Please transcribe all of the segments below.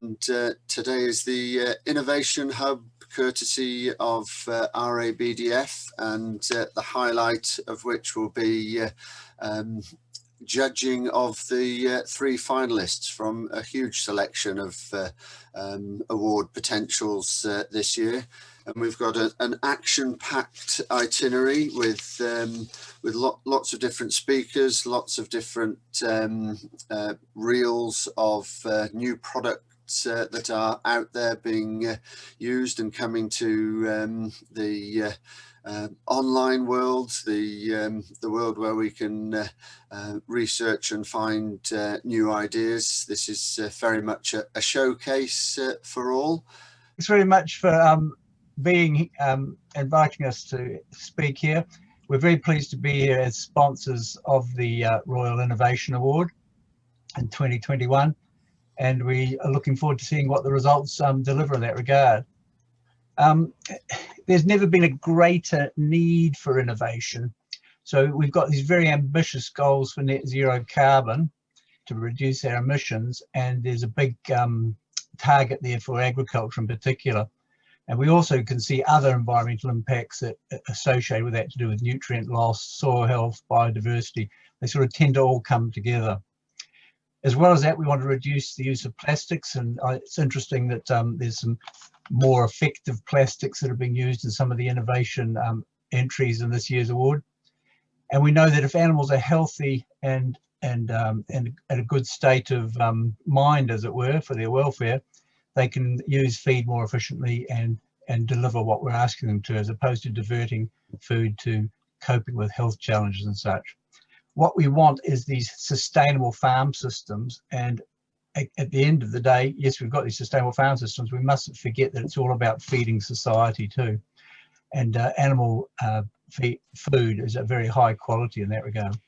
Today is the Innovation Hub, courtesy of RABDF, and the highlight of which will be judging of the 3 finalists from a huge selection of award potentials this year. And we've got an action-packed itinerary with lots of different speakers, lots of different reels of new products that are out there being used and coming to the online world, the world where we can research and find new ideas. This is very much a showcase for all. Thanks very much for inviting us to speak here. We're very pleased to be here as sponsors of the Royal Innovation Award in 2021, and we are looking forward to seeing what the results deliver in that regard. There's never been a greater need for innovation. So we've got these very ambitious goals for net zero carbon to reduce our emissions, and there's a big target there for agriculture in particular. And we also can see other environmental impacts that associated with that, to do with nutrient loss, soil health, biodiversity. They sort of tend to all come together. As well as that, we want to reduce the use of plastics, and it's interesting that there's some more effective plastics that are being used in some of the innovation entries in this year's award. And we know that if animals are healthy and at a good state of mind, as it were, for their welfare, they can use feed more efficiently and deliver what we're asking them to, as opposed to diverting food to coping with health challenges and such. What we want is these sustainable farm systems, and at the end of the day, yes, we've got these sustainable farm systems. We mustn't forget that it's all about feeding society too, and animal food is a very high quality in that regard.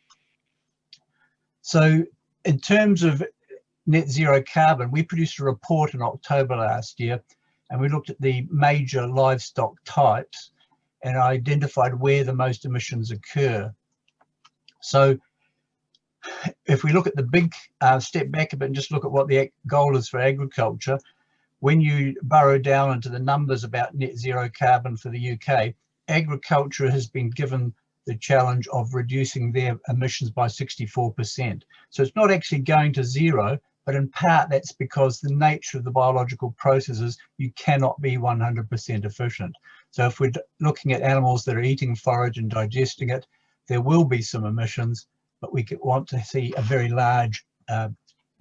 So in terms of net zero carbon, we produced a report in October last year, and we looked at the major livestock types and identified where the most emissions occur. So if we look at the big step back a bit and just look at what the goal is for agriculture, when you burrow down into the numbers about net zero carbon for the UK, agriculture has been given the challenge of reducing their emissions by 64%. So it's not actually going to zero, but in part that's because the nature of the biological processes, you cannot be 100% efficient. So if we're looking at animals that are eating forage and digesting it, there will be some emissions, but we want to see a very large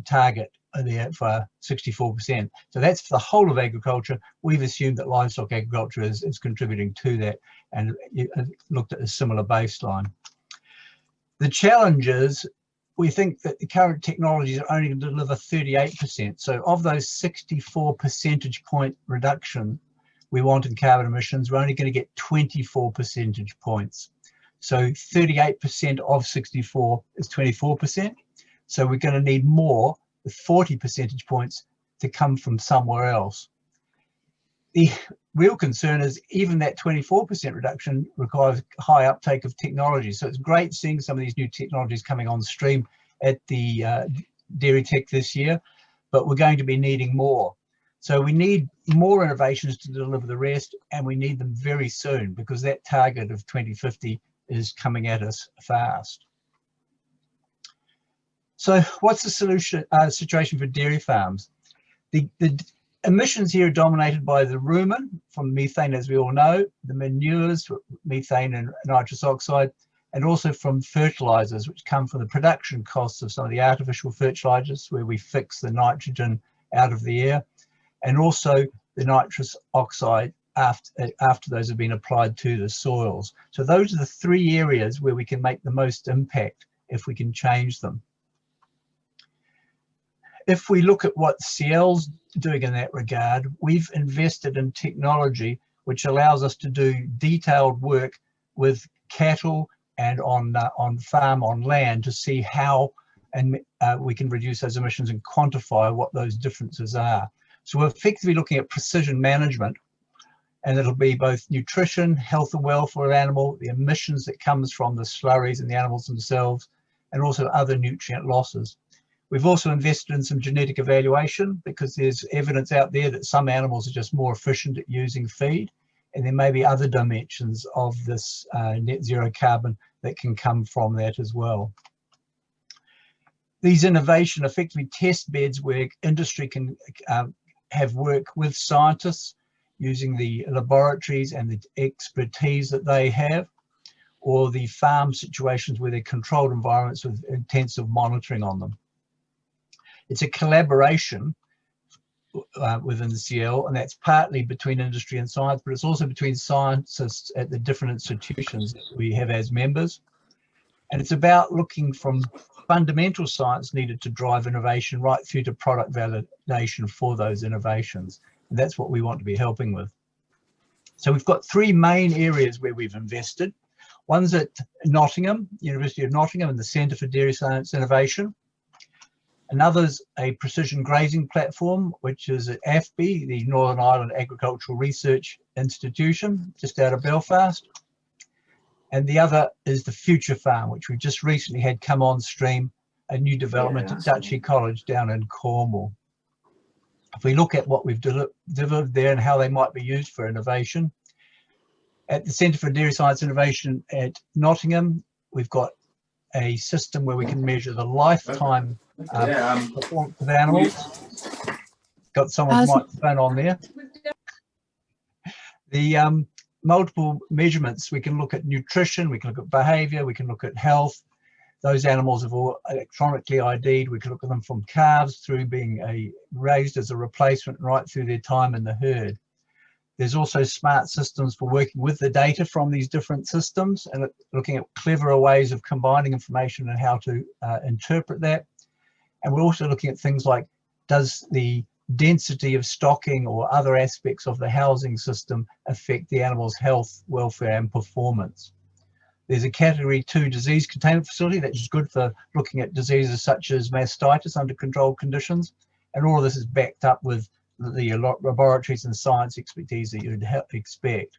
target there for 64%. So that's for the whole of agriculture. We've assumed that livestock agriculture is contributing to that, and looked at a similar baseline. The challenge is, we think that the current technologies are only going to deliver 38%. So of those 64 percentage point reduction we want in carbon emissions, we're only going to get 24 percentage points. So 38% of 64 is 24%. So we're going to need more, with 40 percentage points, to come from somewhere else. The real concern is even that 24% reduction requires high uptake of technology. So it's great seeing some of these new technologies coming on stream at the Dairy Tech this year, but we're going to be needing more. So we need more innovations to deliver the rest, and we need them very soon, because that target of 2050 is coming at us fast. So what's the situation for dairy farms? The emissions here are dominated by the rumen from methane, as we all know, the manures, methane and nitrous oxide, and also from fertilizers, which come from the production costs of some of the artificial fertilizers, where we fix the nitrogen out of the air, and also the nitrous oxide after those have been applied to the soils. So those are the 3 areas where we can make the most impact if we can change them. If we look at what CL's doing in that regard, we've invested in technology which allows us to do detailed work with cattle and on farm, on land, to see how we can reduce those emissions and quantify what those differences are. So we're effectively looking at precision management, and it'll be both nutrition, health and welfare of animal, the emissions that comes from the slurries and the animals themselves, and also other nutrient losses. We've also invested in some genetic evaluation because there's evidence out there that some animals are just more efficient at using feed, and there may be other dimensions of this net zero carbon that can come from that as well. These innovation effectively test beds where industry can have work with scientists using the laboratories and the expertise that they have, or the farm situations where they're controlled environments with intensive monitoring on them. It's a collaboration within the CL, and that's partly between industry and science, but it's also between scientists at the different institutions that we have as members. And it's about looking from fundamental science needed to drive innovation right through to product validation for those innovations. And that's what we want to be helping with. So we've got three main areas where we've invested. One's at Nottingham, University of Nottingham, and the Centre for Dairy Science Innovation. Another's a precision grazing platform, which is at AFBI, the Northern Ireland Agricultural Research Institution, just out of Belfast. And the other is the Future Farm, which we just recently had come on stream, a new development at Duchy College down in Cornwall. If we look at what we've delivered there and how they might be used for innovation, at the Centre for Dairy Science Innovation at Nottingham, we've got a system where we can measure the lifetime performance of animals. Got someone's microphone on there. The multiple measurements, we can look at nutrition, we can look at behavior, we can look at health. Those animals have all electronically ID'd. We can look at them from calves through being raised as a replacement right through their time in the herd. There's also smart systems for working with the data from these different systems and looking at cleverer ways of combining information and how to interpret that. And we're also looking at things like, does the density of stocking or other aspects of the housing system affect the animal's health, welfare and performance? There's a category 2 disease containment facility that's good for looking at diseases such as mastitis under controlled conditions. And all of this is backed up with the laboratories and science expertise that you'd expect.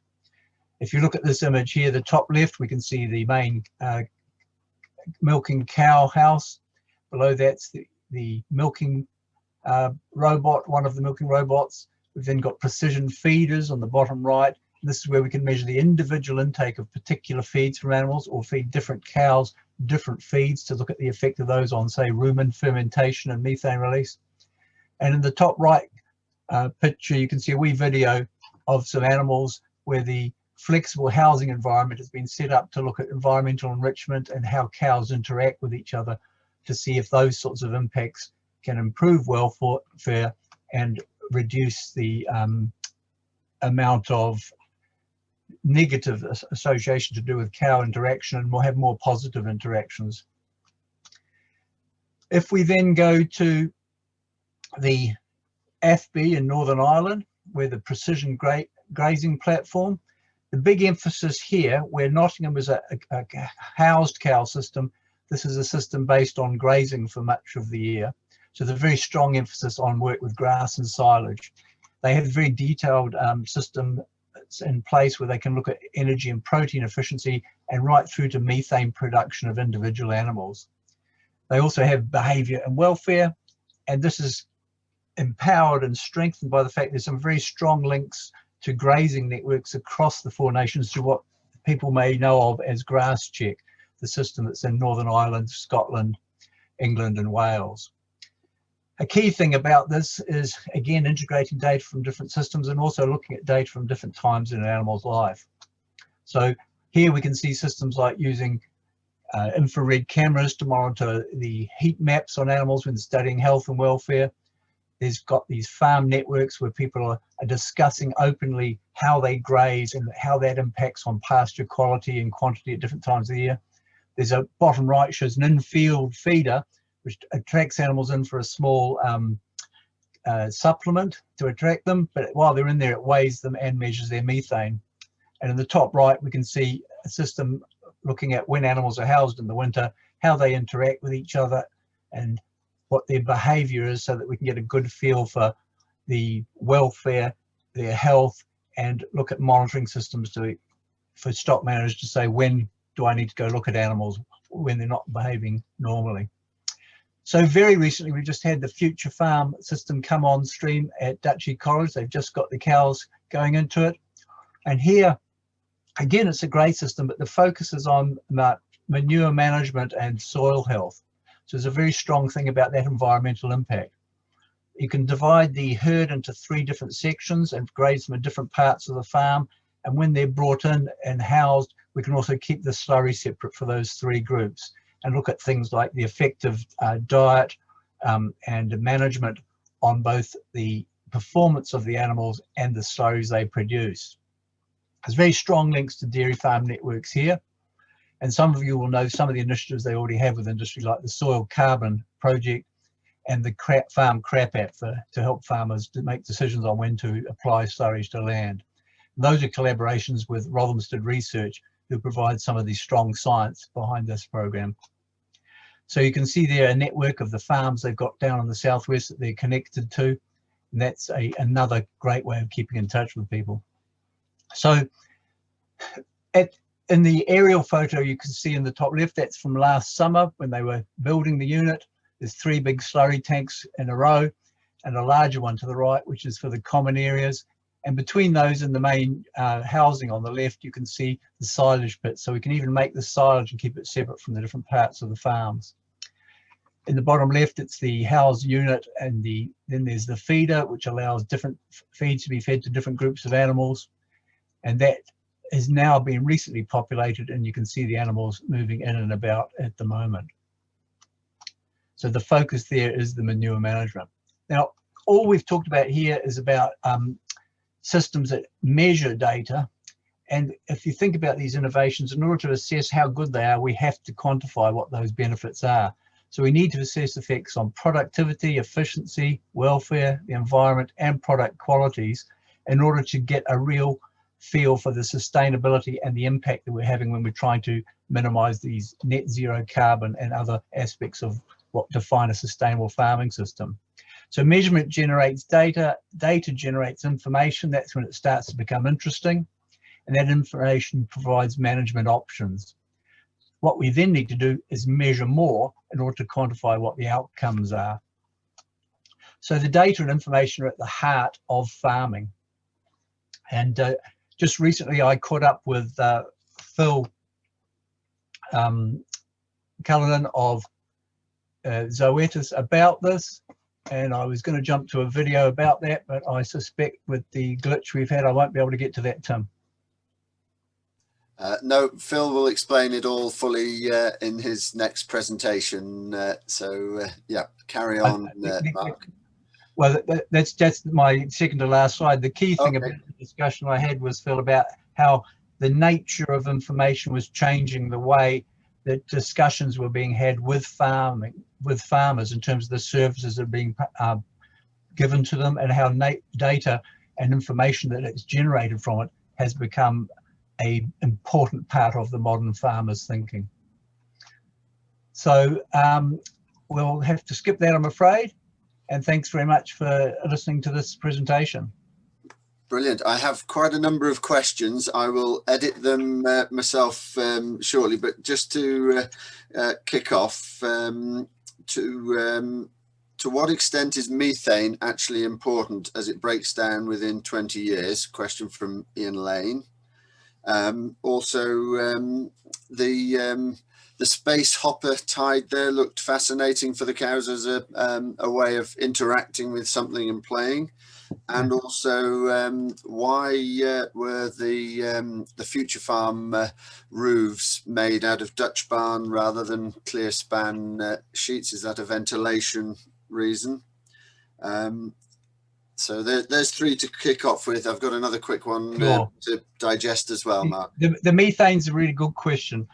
If you look at this image here, the top left, we can see the main milking cow house. Below that's the milking robot, one of the milking robots. We've then got precision feeders on the bottom right. This is where we can measure the individual intake of particular feeds from animals, or feed different cows different feeds to look at the effect of those on, say, rumen fermentation and methane release. And in the top right picture, you can see a wee video of some animals where the flexible housing environment has been set up to look at environmental enrichment and how cows interact with each other to see if those sorts of impacts can improve welfare and reduce the amount of negative association to do with cow interaction, and we'll have more positive interactions. If we then go to the AFBI in Northern Ireland, where the precision grazing platform, the big emphasis here, where Nottingham is a housed cow system, this is a system based on grazing for much of the year. So there's a very strong emphasis on work with grass and silage. They have a very detailed system in place where they can look at energy and protein efficiency and right through to methane production of individual animals. They also have behavior and welfare, and this is empowered and strengthened by the fact there's some very strong links to grazing networks across the four nations to what people may know of as GrassCheck, the system that's in Northern Ireland, Scotland, England and Wales. A key thing about this is, again, integrating data from different systems and also looking at data from different times in an animal's life. So here we can see systems like using infrared cameras to monitor the heat maps on animals when studying health and welfare. There's got these farm networks where people are discussing openly how they graze and how that impacts on pasture quality and quantity at different times of the year. There's a bottom right shows an in-field feeder which attracts animals in for a small supplement to attract them, but while they're in there it weighs them and measures their methane. And in the top right we can see a system looking at when animals are housed in the winter, how they interact with each other and what their behavior is, so that we can get a good feel for the welfare, their health, and look at monitoring systems for stock managers to say, when do I need to go look at animals when they're not behaving normally. So very recently, we just had the Future Farm system come on stream at Duchy College. They've just got the cows going into it. And here, again, it's a great system, but the focus is on manure management and soil health. So there's a very strong thing about that environmental impact. You can divide the herd into 3 different sections and graze them in different parts of the farm. And when they're brought in and housed, we can also keep the slurry separate for those 3 groups and look at things like the effective diet and management on both the performance of the animals and the slurries they produce. There's very strong links to dairy farm networks here. And some of you will know some of the initiatives they already have with industry, like the Soil Carbon Project and the Farm Crap app to help farmers to make decisions on when to apply slurries to land. And those are collaborations with Rothamsted Research, who provide some of the strong science behind this program. So you can see there a network of the farms they've got down in the southwest that they're connected to. And that's another great way of keeping in touch with people. So in the aerial photo you can see in the top left, that's from last summer when they were building the unit. There's 3 big slurry tanks in a row and a larger one to the right, which is for the common areas. And between those and the main housing on the left, you can see the silage pit. So we can even make the silage and keep it separate from the different parts of the farms. In the bottom left, it's the house unit, and then there's the feeder, which allows different feeds to be fed to different groups of animals. And that is now being recently populated, and you can see the animals moving in and about at the moment. So the focus there is the manure management. Now, all we've talked about here is about systems that measure data. And if you think about these innovations, in order to assess how good they are, we have to quantify what those benefits are. So we need to assess effects on productivity, efficiency, welfare, the environment, and product qualities in order to get a real feel for the sustainability and the impact that we're having when we're trying to minimize these net zero carbon and other aspects of what define a sustainable farming system. So measurement generates data, data generates information. That's when it starts to become interesting. And that information provides management options. What we then need to do is measure more in order to quantify what the outcomes are. So the data and information are at the heart of farming. And just recently I caught up with Phil Cullinan of Zoetis about this, and I was going to jump to a video about that, but I suspect with the glitch we've had I won't be able to get to that, Tim. No, Phil will explain it all fully in his next presentation. Yeah, carry on, Mark. Well, that's my second to last slide. The key thing about the discussion I had was, Phil, about how the nature of information was changing the way that discussions were being had with farmers in terms of the services that are being given to them, and how data and information that is generated from it has become an important part of the modern farmer's thinking. So we'll have to skip that, I'm afraid. And thanks very much for listening to this presentation. Brilliant. I have quite a number of questions. I will edit them myself shortly, but just to kick off, to what extent is methane actually important as it breaks down within 20 years? Question from Ian Lane. Also, the space hopper tide there looked fascinating for the cows as a way of interacting with something and playing. And also, why were the Future Farm roofs made out of Dutch barn rather than clear span sheets? Is that a ventilation reason? So there's 3 to kick off with. I've got another quick one to digest as well, Mark. The methane's a really good question.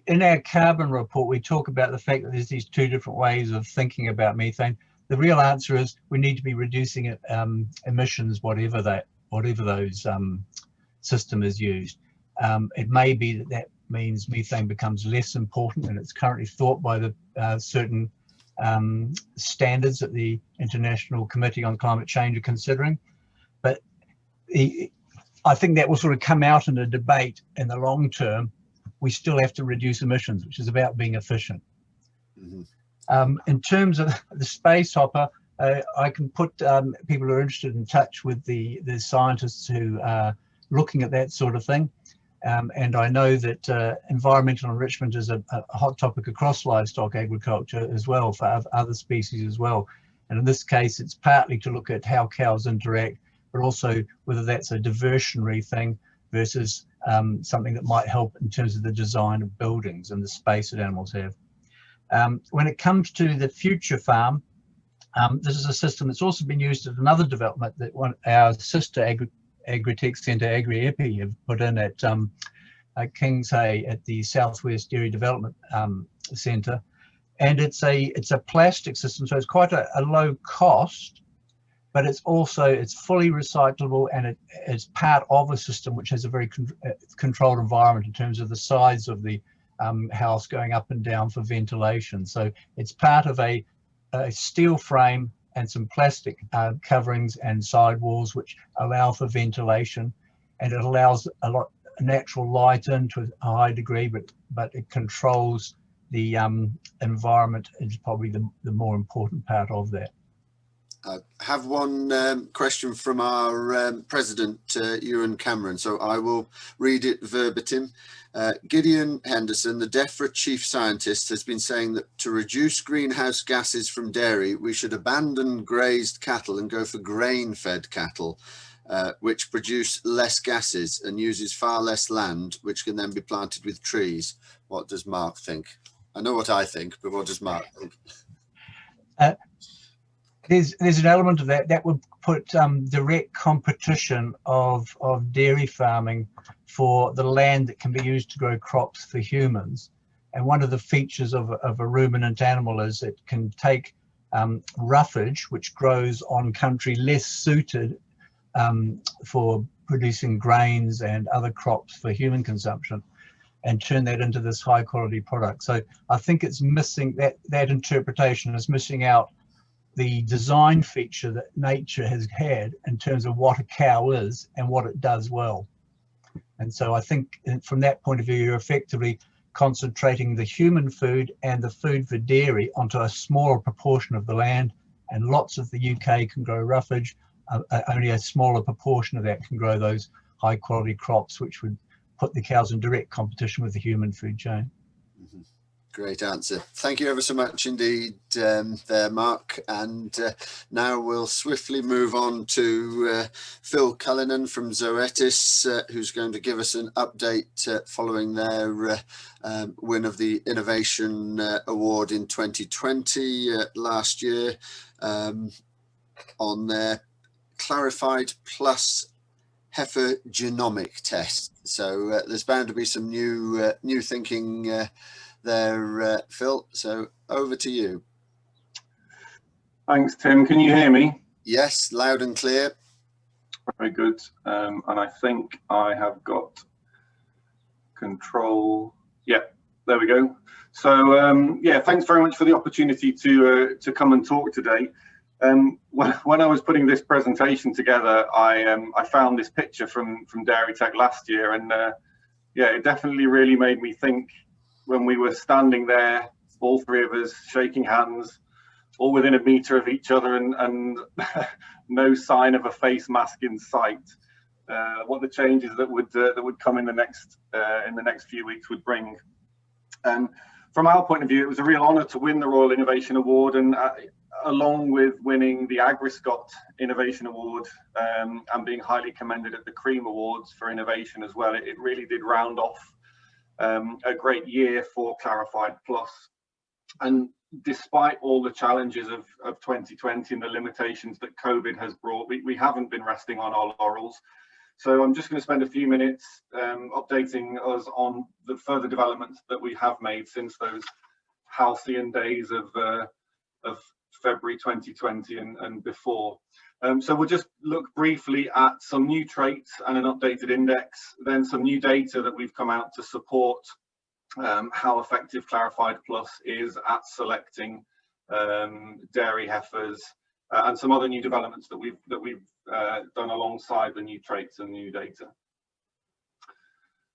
In our carbon report, we talk about the fact that there's these 2 different ways of thinking about methane. The real answer is we need to be reducing emissions, whatever those system is used. It may be that means methane becomes less important, and it's currently thought by the certain standards that the International Committee on Climate Change are considering. But I think that will sort of come out in a debate in the long term. We still have to reduce emissions, which is about being efficient. Mm-hmm. In terms of the space hopper, I can put people who are interested in touch with the scientists who are looking at that sort of thing. And I know that environmental enrichment is a hot topic across livestock agriculture as well, for other species as well. And in this case, it's partly to look at how cows interact, but also whether that's a diversionary thing versus something that might help in terms of the design of buildings and the space that animals have. When it comes to the future farm, this is a system that's also been used at another development that our sister Agritech Centre, AgriEpi, have put in at Kingshay at the Southwest Dairy Development Centre. And it's a plastic system, so it's quite a low cost, but it's fully recyclable, and it's part of a system which has a very controlled environment in terms of the size of the house going up and down for ventilation. So it's part of a steel frame and some plastic coverings and sidewalls which allow for ventilation, and it allows a lot of natural light in to a high degree, but it controls the environment is probably the more important part of that. I have one question from our president, Ewan Cameron, so I will read it verbatim. Gideon Henderson, the DEFRA chief scientist, has been saying that to reduce greenhouse gases from dairy, we should abandon grazed cattle and go for grain-fed cattle, which produce less gases and uses far less land, which can then be planted with trees. What does Mark think? I know what I think, but what does Mark think? There's an element of that would put direct competition of dairy farming for the land that can be used to grow crops for humans. And one of the features of a ruminant animal is it can take roughage, which grows on country less suited for producing grains and other crops for human consumption, and turn that into this high quality product. So I think it's missing, that interpretation is missing out the design feature that nature has had in terms of what a cow is and what it does well. And so I think from that point of view, you're effectively concentrating the human food and the food for dairy onto a smaller proportion of the land, and lots of the UK can grow roughage. Only a smaller proportion of that can grow those high quality crops, which would put the cows in direct competition with the human food chain. Mm-hmm. Great answer. Thank you ever so much indeed there, Mark. And now we'll swiftly move on to Phil Cullinan from Zoetis, who's going to give us an update following their win of the Innovation Award in 2020 last year on their Clarified Plus heifer genomic test. So there's bound to be some new thinking there, Phil. So over to you. Thanks, Tim. Can you hear me? Yes, loud and clear. Very good. And I think I have got control. Yeah, there we go. So yeah, thanks very much for the opportunity to come and talk today. When I was putting this presentation together, I found this picture from Dairy Tech last year, and yeah, it definitely really made me think when we were standing there, all three of us shaking hands, all within a meter of each other, and no sign of a face mask in sight. What the changes that would come in the next few weeks would bring. From our point of view, it was a real honour to win the Royal Innovation Award, and along with winning the AgriScott Innovation Award and being highly commended at the Cream Awards for innovation as well, it really did round off a great year for Clarified Plus. And despite all the challenges of 2020 and the limitations that COVID has brought, we haven't been resting on our laurels. So I'm just going to spend a few minutes updating us on the further developments that we have made since those halcyon days of February 2020 and before. So we'll just look briefly at some new traits and an updated index, then some new data that we've come out to support how effective Clarified Plus is at selecting dairy heifers, and some other new developments that we've done alongside the new traits and new data.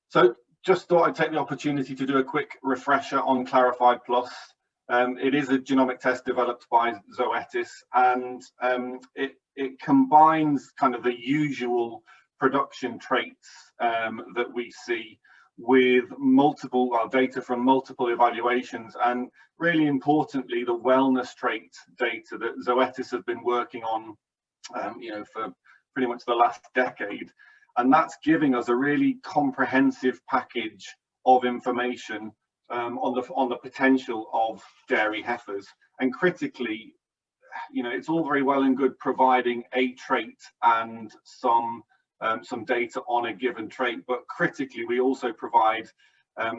So just thought I'd take the opportunity to do a quick refresher on Clarified Plus. It is a genomic test developed by Zoetis, and it combines kind of the usual production traits that we see with multiple data from multiple evaluations, and really importantly the wellness trait data that Zoetis have been working on for pretty much the last decade. And that's giving us a really comprehensive package of information on the potential of dairy heifers. And critically, it's all very well and good providing a trait and some data on a given trait, but critically we also provide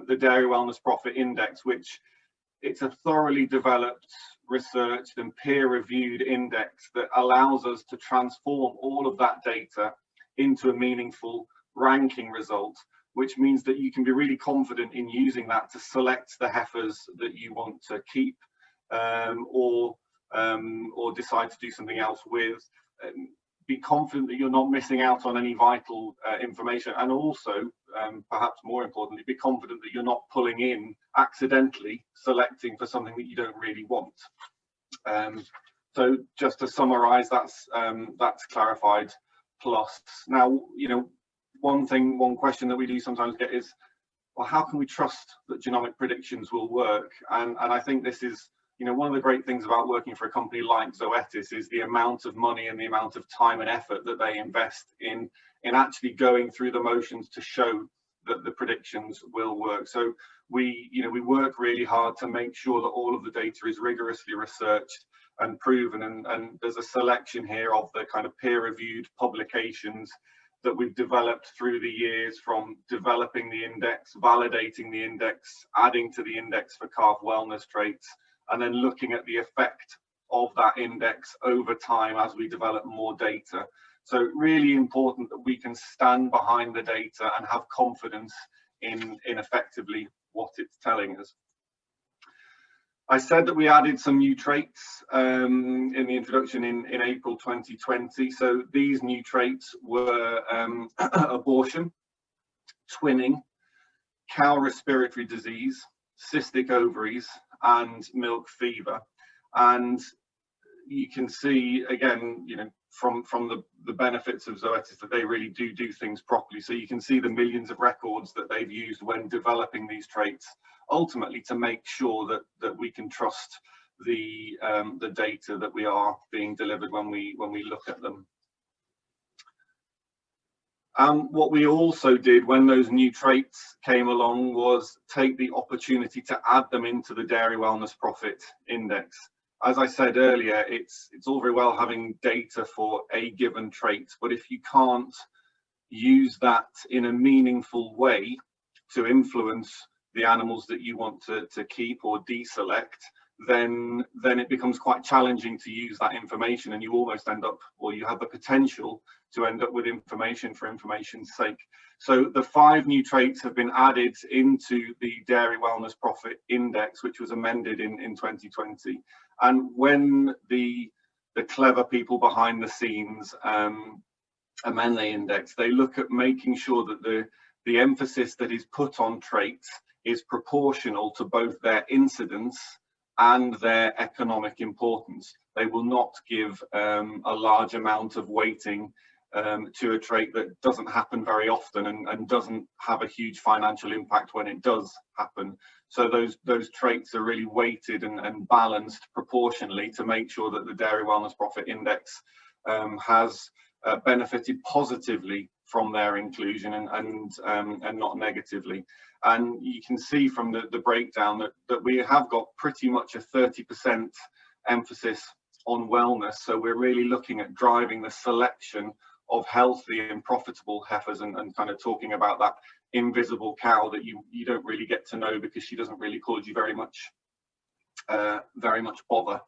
the Dairy Wellness Profit Index, which it's a thoroughly developed, researched and peer-reviewed index that allows us to transform all of that data into a meaningful ranking result, which means that you can be really confident in using that to select the heifers that you want to keep or decide to do something else with. Be confident that you're not missing out on any vital information, and also perhaps more importantly, be confident that you're not pulling in accidentally selecting for something that you don't really want. So just to summarize, that's clarified plus. Now, one question that we do sometimes get is, well, how can we trust that genomic predictions will work? And I think this is one of the great things about working for a company like Zoetis is the amount of money and the amount of time and effort that they invest in actually going through the motions to show that the predictions will work. So we work really hard to make sure that all of the data is rigorously researched and proven, and there's a selection here of the kind of peer-reviewed publications that we've developed through the years, from developing the index, validating the index, adding to the index for calf wellness traits, and then looking at the effect of that index over time as we develop more data. So really important that we can stand behind the data and have confidence in effectively what it's telling us. I said that we added some new traits in the introduction in April 2020. So these new traits were abortion, twinning, cow respiratory disease, cystic ovaries, and milk fever. And you can see again, from the benefits of Zoetis that they really do things properly. So you can see the millions of records that they've used when developing these traits, ultimately to make sure that we can trust the data that we are being delivered when we look at them. What we also did when those new traits came along was take the opportunity to add them into the Dairy Wellness Profit Index. As I said earlier, it's all very well having data for a given trait, but if you can't use that in a meaningful way to influence the animals that you want to keep or deselect, then it becomes quite challenging to use that information, and you almost end up, or you have the potential to end up with information for information's sake. So the 5 new traits have been added into the Dairy Wellness Profit Index, which was amended in 2020. And when the clever people behind the scenes amend the index, they look at making sure that the emphasis that is put on traits is proportional to both their incidence and their economic importance. They will not give a large amount of weighting to a trait that doesn't happen very often and doesn't have a huge financial impact when it does happen. So those traits are really weighted and balanced proportionally to make sure that the Dairy Wellness Profit Index has benefited positively from their inclusion and not negatively. And you can see from the breakdown that we have got pretty much a 30% emphasis on wellness. So we're really looking at driving the selection of healthy and profitable heifers, and kind of talking about that invisible cow that you don't really get to know because she doesn't really cause you very much bother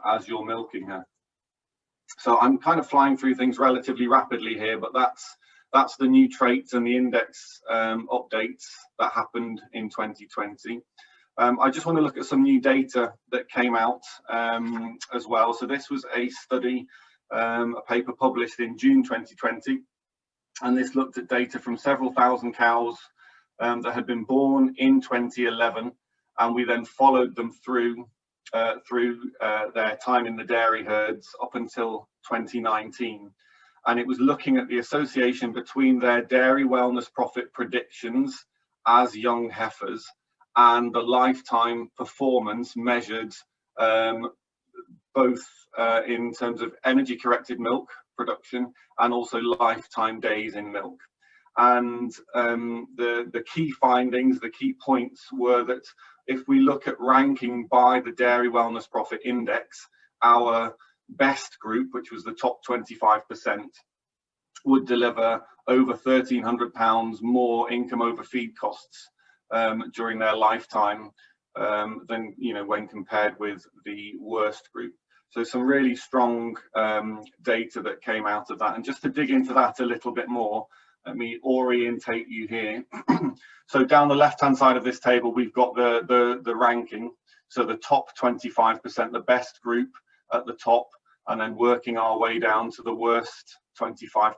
as you're milking her. So I'm kind of flying through things relatively rapidly here, but that's the new traits and the index updates that happened in 2020. I just want to look at some new data that came out as well. So this was a study, a paper published in June 2020, and this looked at data from several thousand cows that had been born in 2011 and we then followed them through their time in the dairy herds up until 2019. And it was looking at the association between their dairy wellness profit predictions as young heifers and the lifetime performance measured both in terms of energy corrected milk production and also lifetime days in milk. And the key findings, the key points were that if we look at ranking by the Dairy Wellness Profit Index, our best group, which was the top 25%, would deliver over £1,300 more income over feed costs during their lifetime than, when compared with the worst group. So some really strong data that came out of that. And just to dig into that a little bit more, let me orientate you here. So down the left-hand side of this table, we've got the ranking. So the top 25%, the best group at the top, and then working our way down to the worst 25%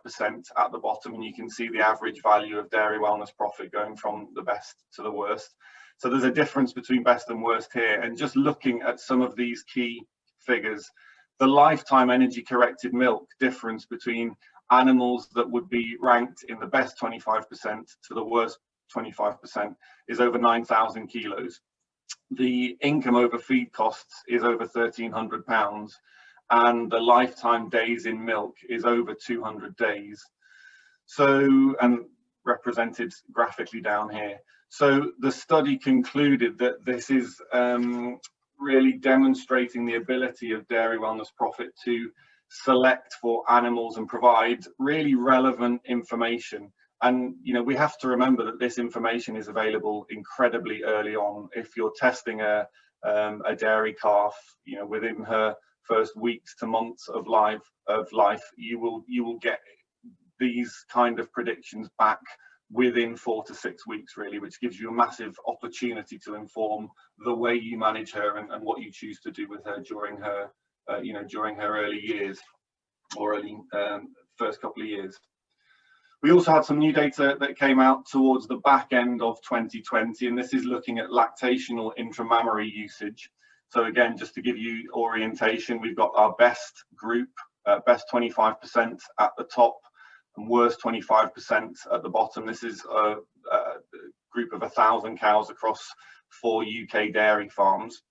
at the bottom. And you can see the average value of dairy wellness profit going from the best to the worst. So there's a difference between best and worst here. And just looking at some of these key figures, the lifetime energy corrected milk difference between animals that would be ranked in the best 25% to the worst 25% is over 9,000 kilos. The income over feed costs is over £1,300, and the lifetime days in milk is over 200 days. So, and represented graphically down here. So the study concluded that this is really demonstrating the ability of Dairy Wellness Profit to select for animals and provide really relevant information. And we have to remember that this information is available incredibly early on. If you're testing a dairy calf, within her first weeks to months of life, you will get these kind of predictions back within 4 to 6 weeks, really, which gives you a massive opportunity to inform the way you manage her and what you choose to do with her during her during her early years, or early first couple of years. We also had some new data that came out towards the back end of 2020, and this is looking at lactational intramammary usage. So again, just to give you orientation, we've got our best group, best 25% at the top and worst 25% at the bottom. This is a group of 1,000 cows across 4 UK dairy farms.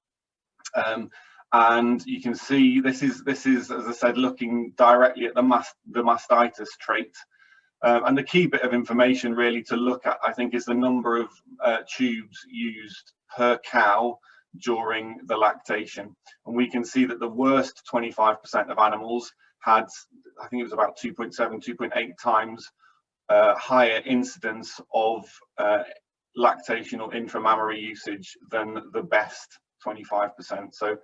And you can see this is, as I said, looking directly at the mastitis trait. And the key bit of information really to look at, I think, is the number of tubes used per cow during the lactation. And we can see that the worst 25% of animals had, I think it was about 2.7, 2.8 times higher incidence of lactational intramammary usage than the best 25%. So,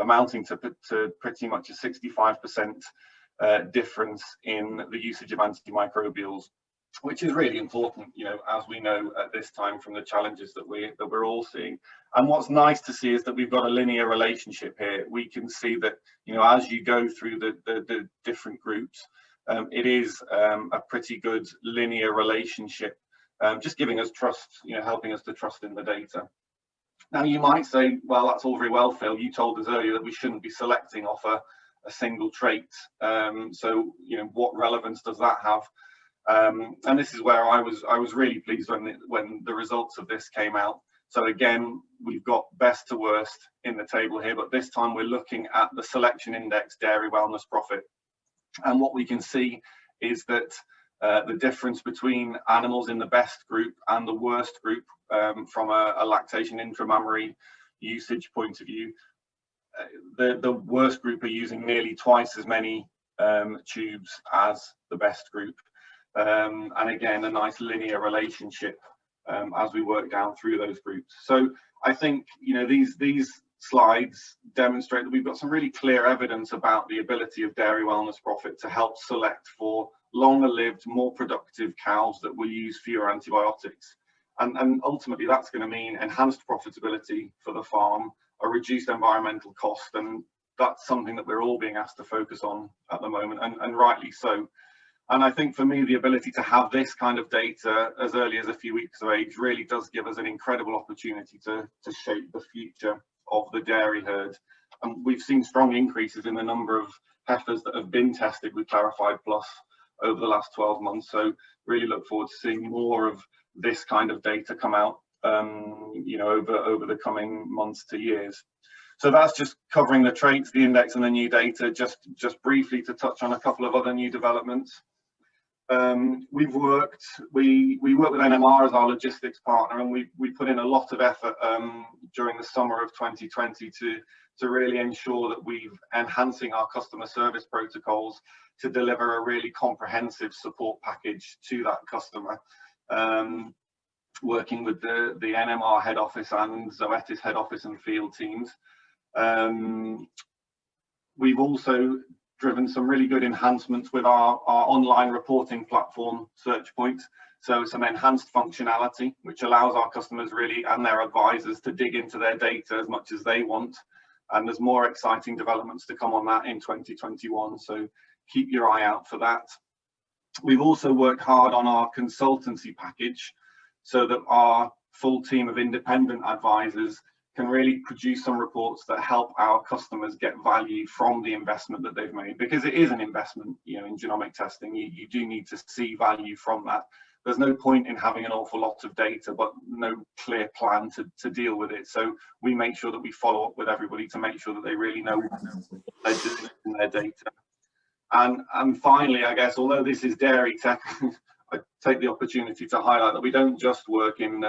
amounting to pretty much a 65% difference in the usage of antimicrobials, which is really important, as we know at this time from the challenges that we're all seeing. And what's nice to see is that we've got a linear relationship here. We can see that, as you go through the different groups, it is a pretty good linear relationship, just giving us trust, helping us to trust in the data. Now, you might say, well, that's all very well, Phil. You told us earlier that we shouldn't be selecting off a single trait. So, what relevance does that have? And this is where I was really pleased when the results of this came out. So again, we've got best to worst in the table here, but this time we're looking at the selection index Dairy Wellness Profit. And what we can see is that the difference between animals in the best group and the worst group from a lactation intramammary usage point of view, the worst group are using nearly twice as many tubes as the best group. And again, a nice linear relationship as we work down through those groups. So I think, these slides demonstrate that we've got some really clear evidence about the ability of Dairy Wellness Profit to help select for longer lived, more productive cows that will use fewer antibiotics. And ultimately that's going to mean enhanced profitability for the farm, a reduced environmental cost, and that's something that we're all being asked to focus on at the moment, and rightly so. And I think for me, the ability to have this kind of data as early as a few weeks of age really does give us an incredible opportunity to shape the future of the dairy herd. And we've seen strong increases in the number of heifers that have been tested with Clarified Plus over the last 12 months. So really look forward to seeing more of this kind of data come out, you know, over the coming months to years. So that's just covering the traits, the index, and the new data. Just briefly to touch on a couple of other new developments. We work with NMR as our logistics partner, and we put in a lot of effort during the summer of 2020 to really ensure that we're enhancing our customer service protocols to deliver a really comprehensive support package to that customer. Working with the NMR head office and Zoetis head office and field teams. We've also driven some really good enhancements with our online reporting platform, SearchPoint. So some enhanced functionality, which allows our customers really and their advisors to dig into their data as much as they want. And there's more exciting developments to come on that in 2021. So keep your eye out for that. We've also worked hard on our consultancy package so that our full team of independent advisors can really produce some reports that help our customers get value from the investment that they've made, because it is an investment, you know, in genomic testing. You do need to see value from that. There's no point in having an awful lot of data but no clear plan to deal with it. So we make sure that we follow up with everybody to make sure that they really know what they're doing in their data. And finally, I guess, although this is dairy tech, I take the opportunity to highlight that we don't just work in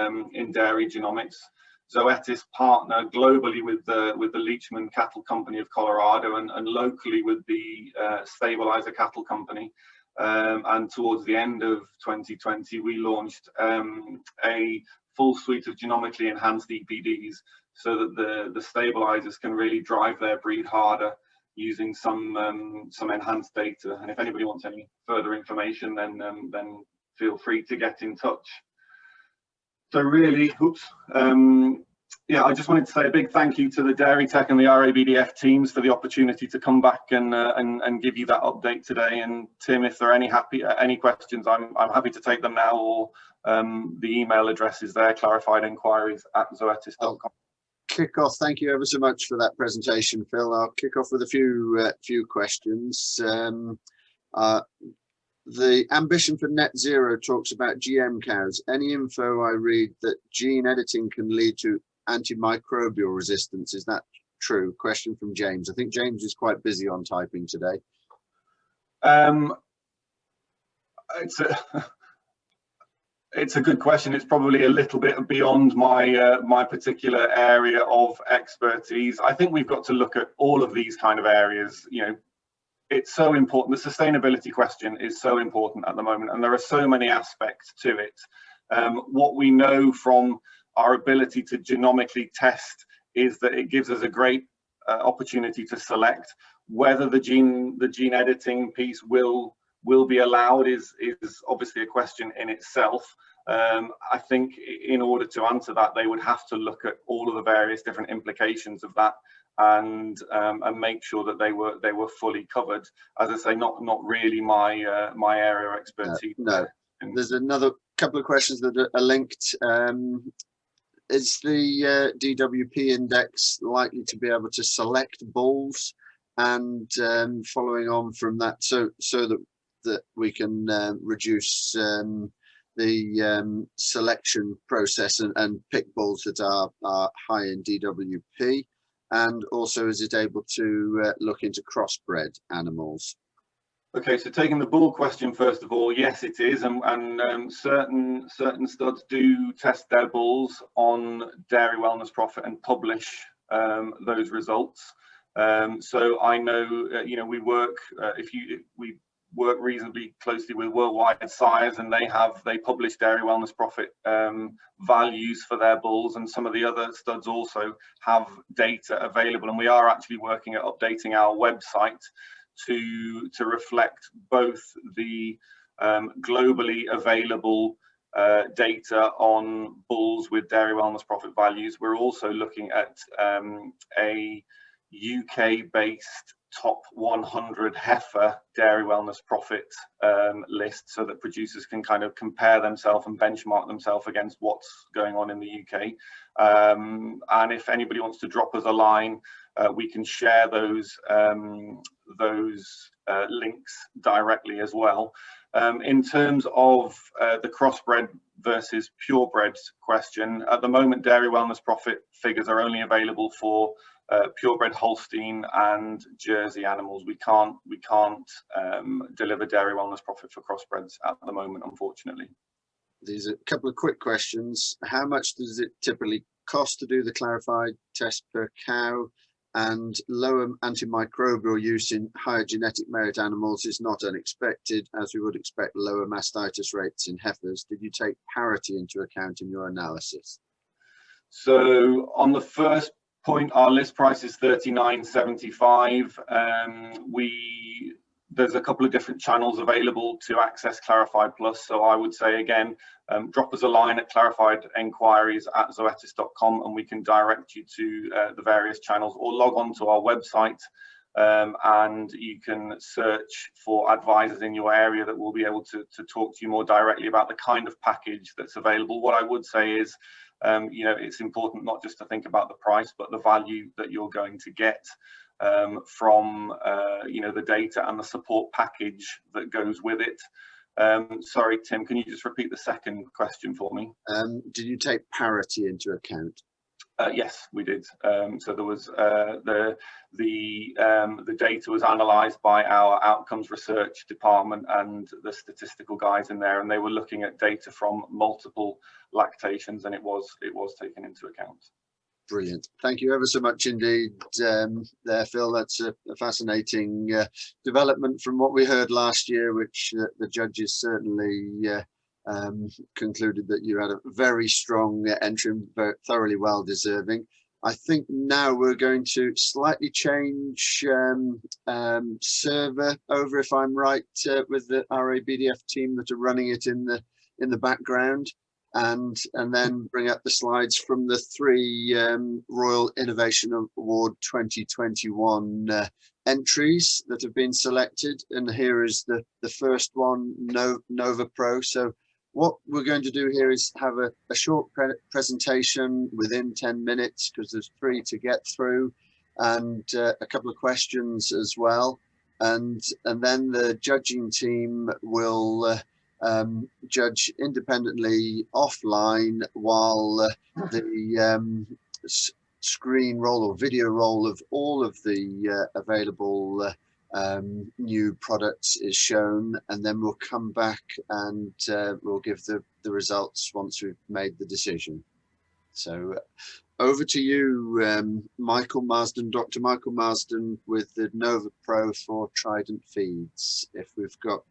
dairy genomics. Zoetis partner globally with the Leachman Cattle Company of Colorado and locally with the Stabilizer Cattle Company. And towards the end of 2020, we launched a full suite of genomically enhanced EPDs so that the stabilizers can really drive their breed harder using some enhanced data. And if anybody wants any further information, then feel free to get in touch. So really, yeah, I just wanted to say a big thank you to the Dairy Tech and the RABDF teams for the opportunity to come back and give you that update today. And Tim, if there are any questions, I'm happy to take them now, or the email address is there, clarifiedinquiries@zoetis.com. Kick off. Thank you ever so much for that presentation, Phil. I'll kick off with a few questions. The ambition for net zero talks about GM cows. Any info I read that gene editing can lead to antimicrobial resistance? Is that true? Question from James. I think James is quite busy on typing today. It's a good question. It's probably a little bit beyond my particular area of expertise. I think we've got to look at all of these kind of areas. You know, it's so important. The sustainability question is so important at the moment, and there are so many aspects to it. What we know from our ability to genomically test is that it gives us a great opportunity to select. Whether the gene editing piece will be allowed is obviously a question in itself. I think in order to answer that, they would have to look at all of the various different implications of that and make sure that they were fully covered. As I say, not really my area of expertise. No. There's another couple of questions that are linked. Is the DWP index likely to be able to select bulls, and following on from that, so that we can reduce the selection process and pick bulls that are high in DWP? And also, is it able to look into crossbred animals? Okay, so taking the bull question first of all, yes, it is, and certain studs do test their bulls on Dairy Wellness Profit and publish those results. So I know, you know, we work reasonably closely with Worldwide Sires, and they publish Dairy Wellness Profit values for their bulls, and some of the other studs also have data available, and we are actually working at updating our website to reflect both the globally available data on bulls with Dairy Wellness Profit values. We're also looking at a UK-based top 100 heifer dairy wellness profit list, so that producers can kind of compare themselves and benchmark themselves against what's going on in the UK. And if anybody wants to drop us a line, we can share those links directly as well. In terms of the crossbred versus purebred question, at the moment dairy wellness profit figures are only available for purebred Holstein and Jersey animals. We can't deliver dairy wellness profit for crossbreds at the moment, unfortunately. These are a couple of quick questions. How much does it typically cost to do the clarified test per cow? And lower antimicrobial use in higher genetic merit animals is not unexpected, as we would expect lower mastitis rates in heifers. Did you take parity into account in your analysis? So on the first point, our list price is $39.75. There's a couple of different channels available to access Clarified Plus. So I would say, again, drop us a line at clarifiedenquiries@zoetis.com and we can direct you to the various channels, or log on to our website and you can search for advisors in your area that will be able to talk to you more directly about the kind of package that's available. What I would say is, you know, it's important not just to think about the price, but the value that you're going to get from you know, the data and the support package that goes with it. Sorry, Tim, can you just repeat the second question for me? Did you take parity into account? Yes, we did. So there was the data was analysed by our outcomes research department and the statistical guys in there, and they were looking at data from multiple lactations, and it was taken into account. Brilliant. Thank you ever so much indeed there, Phil. That's a fascinating development from what we heard last year, which the judges certainly concluded that you had a very strong entry, very thoroughly well deserving. I think now we're going to slightly change server over, if I'm right, with the RABDF team that are running it in the background. And then bring up the slides from the three Royal Innovation Award 2021 entries that have been selected. And here is the first one, Nova Pro. So what we're going to do here is have a short presentation within 10 minutes, because there's 3 to get through, and a couple of questions as well. And then the judging team will judge independently offline, while the screen roll or video roll of all of the available new products is shown, and then we'll come back and we'll give the results once we've made the decision. So over to you, Michael Marsden, Dr. Michael Marsden, with the Nova Pro for Trident Feeds. If we've got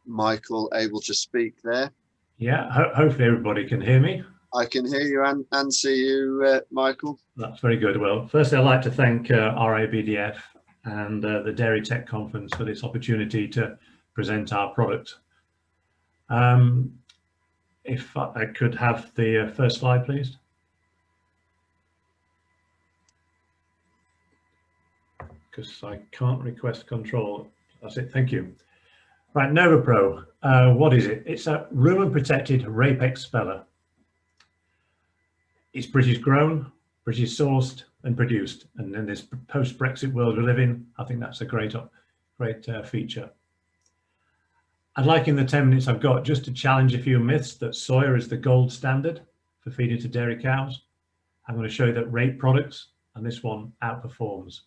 Michael able to speak there. Yeah, hopefully everybody can hear me. I can hear you and see you, Michael. That's very good. Well, firstly, I'd like to thank RABDF and the Dairy Tech Conference for this opportunity to present our product. If I could have the first slide, please. Because I can't request control. That's it, thank you. Right, Nova Pro, what is it? It's a rumen protected rape expeller. It's British grown, British sourced and produced. And in this post-Brexit world we live in, I think that's a great feature. I'd like, in the 10 minutes I've got, just to challenge a few myths that soya is the gold standard for feeding to dairy cows. I'm going to show you that rape products, and this one outperforms.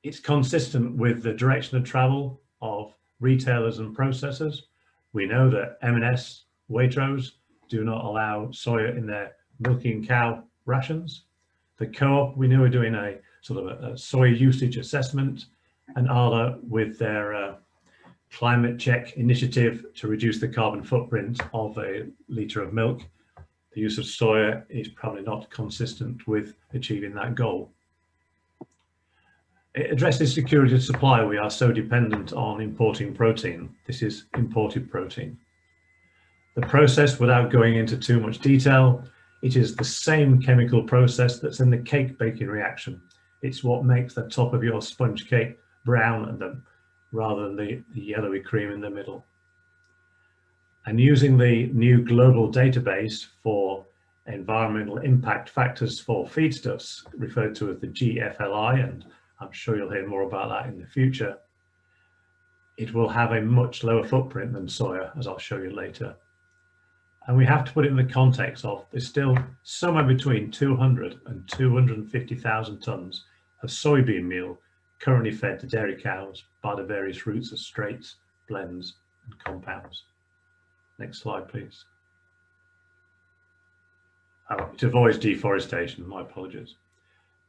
It's consistent with the direction of travel of retailers and processors. We know that M&S, Waitrose do not allow soya in their milking cow rations. The Co-op, we know, are doing a sort of a soya usage assessment, and Arla with their climate check initiative to reduce the carbon footprint of a litre of milk. The use of soya is probably not consistent with achieving that goal. It addresses security of supply. We are so dependent on importing protein. This is imported protein. The process, without going into too much detail, it is the same chemical process that's in the cake baking reaction. It's what makes the top of your sponge cake brown and rather than the yellowy cream in the middle. And using the new global database for environmental impact factors for feedstuffs, referred to as the GFLI, and I'm sure you'll hear more about that in the future, it will have a much lower footprint than soya, as I'll show you later. And we have to put it in the context of there's still somewhere between 200 and 250,000 tons of soybean meal currently fed to dairy cows by the various routes of straights, blends, and compounds. Next slide, please. Oh, it avoids deforestation, my apologies.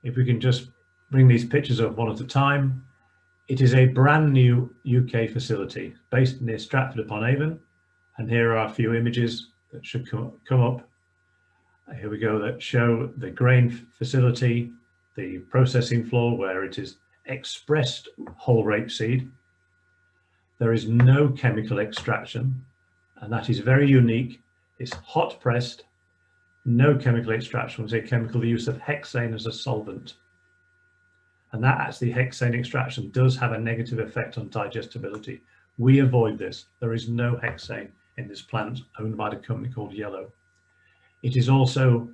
If we can just bring these pictures up one at a time. It is a brand new UK facility based near Stratford-upon-Avon. And here are a few images that should come up. Here we go, that show the grain facility, the processing floor where it is expressed whole rapeseed. There is no chemical extraction, and that is very unique. It's hot pressed, no chemical extraction, was a chemical use of hexane as a solvent. And that actually hexane extraction does have a negative effect on digestibility. We avoid this. There is no hexane in this plant owned by the company called Yellow. It is also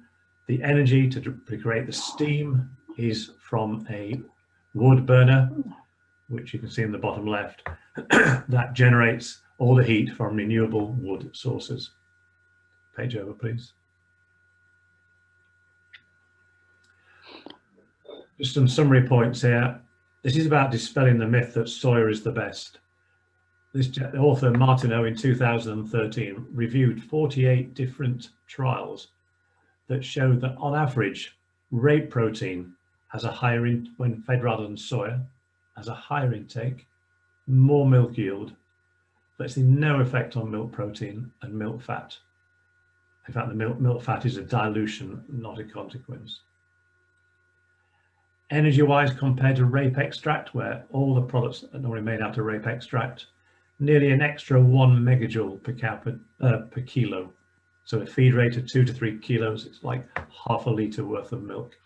the energy to create the steam is from a wood burner, which you can see in the bottom left, that generates all the heat from renewable wood sources. Page over, please. Just some summary points here. This is about dispelling the myth that soya is the best. This author, Martineau, in 2013, reviewed 48 different trials that showed that on average, rape protein has a higher, when fed rather than soya, has a higher intake, more milk yield, but it's no effect on milk protein and milk fat. In fact, the milk fat is a dilution, not a consequence. Energy-wise, compared to rape extract, where all the products are normally made out of rape extract, nearly an extra 1 megajoule per cow per kilo. So a feed rate of 2 to 3 kilos, it's like half a litre worth of milk.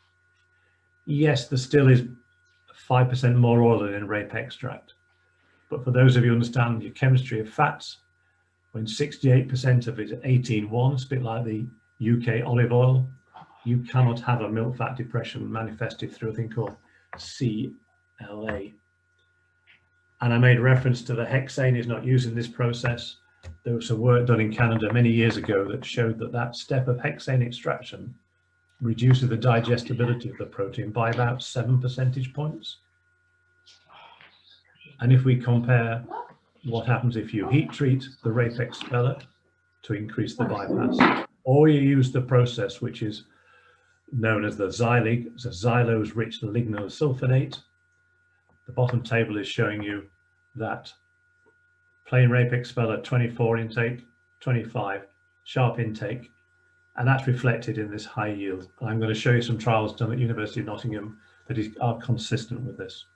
Yes, there still is 5% more oil than in rape extract. But for those of you who understand your chemistry of fats, when 68% of it is 18-1, it's a bit like the UK olive oil, you cannot have a milk fat depression manifested through a thing called CLA. And I made reference to the hexane is not used in this process. There was some work done in Canada many years ago that showed that that step of hexane extraction reduces the digestibility of the protein by about 7 percentage points. And if we compare what happens if you heat treat the rape expeller to increase the bypass, or you use the process which is known as the Zylig, it's a xylose-rich lignosulfonate. The bottom table is showing you that plain rape expeller 24 intake, 25 sharp intake, and that's reflected in this high yield. And I'm going to show you some trials done at University of Nottingham that are consistent with this.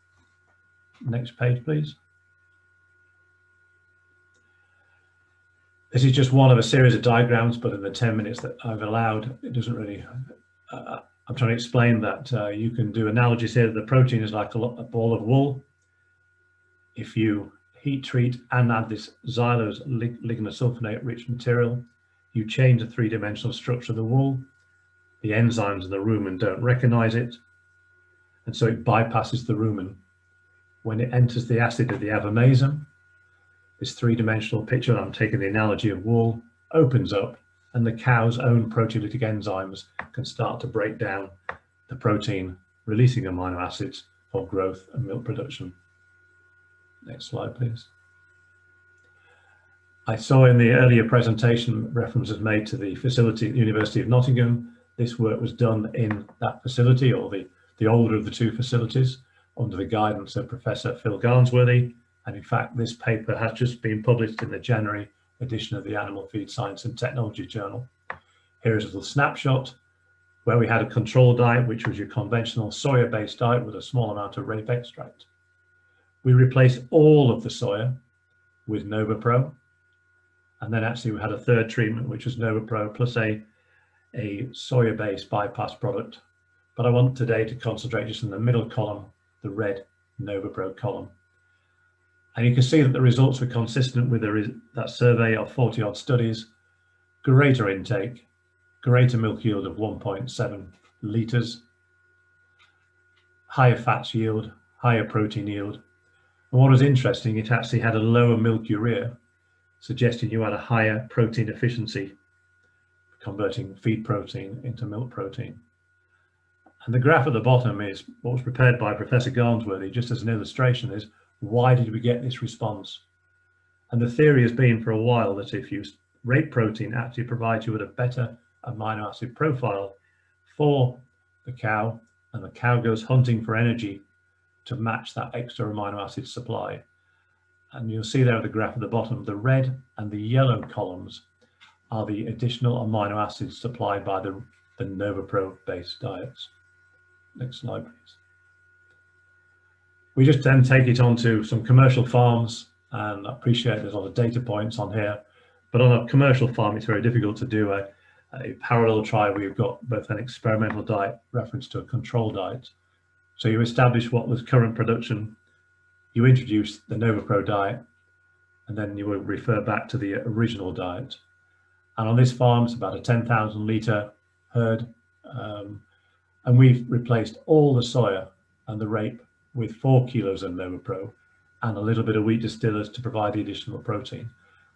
Next page, please. This is just one of a series of diagrams, but in the 10 minutes that I've allowed, it doesn't really, I'm trying to explain that you can do analogies here. The protein is like a ball of wool. If you heat treat and add this xylose lignosulfonate rich material, you change the three-dimensional structure of the wool. The enzymes in the rumen don't recognize it, and so it bypasses the rumen. When it enters the acid of the abomasum, this three-dimensional picture, I'm taking the analogy of wool, opens up, and the cow's own proteolytic enzymes can start to break down the protein, releasing amino acids for growth and milk production. Next slide, please. I saw in the earlier presentation references made to the facility at the University of Nottingham. This work was done in that facility, or the older of the two facilities, under the guidance of Professor Phil Garnsworthy. And in fact, this paper has just been published in the January edition of the Animal Feed Science and Technology Journal. Here is a little snapshot where we had a control diet, which was your conventional soya-based diet with a small amount of rape extract. We replaced all of the soya with NovaPro. And then actually we had a third treatment, which was NovaPro plus a soya-based bypass product but I want today to concentrate just in the middle column, the red NovaPro column. And you can see that the results were consistent with that survey of 40 odd studies: greater intake, greater milk yield of 1.7 litres, higher fats yield, higher protein yield. And what was interesting, it actually had a lower milk urea, suggesting you had a higher protein efficiency, converting feed protein into milk protein. And the graph at the bottom is what was prepared by Professor Garnsworthy, just as an illustration, is why did we get this response? And the theory has been for a while that if you rape protein, actually provides you with a better amino acid profile for the cow, and the cow goes hunting for energy to match that extra amino acid supply. And you'll see there at the graph at the bottom, the red and the yellow columns are the additional amino acids supplied by the NovaPro based diets. Next slide, please. We just then take it on to some commercial farms, and I appreciate there's a lot of data points on here, but on a commercial farm, it's very difficult to do a parallel trial where you've got both an experimental diet reference to a control diet. So you establish what was current production, you introduce the NovaPro diet, and then you will refer back to the original diet. And on this farm, it's about a 10,000 litre herd, and we've replaced all the soya and the rape with 4 kilos of NovaPro and a little bit of wheat distillers to provide the additional protein.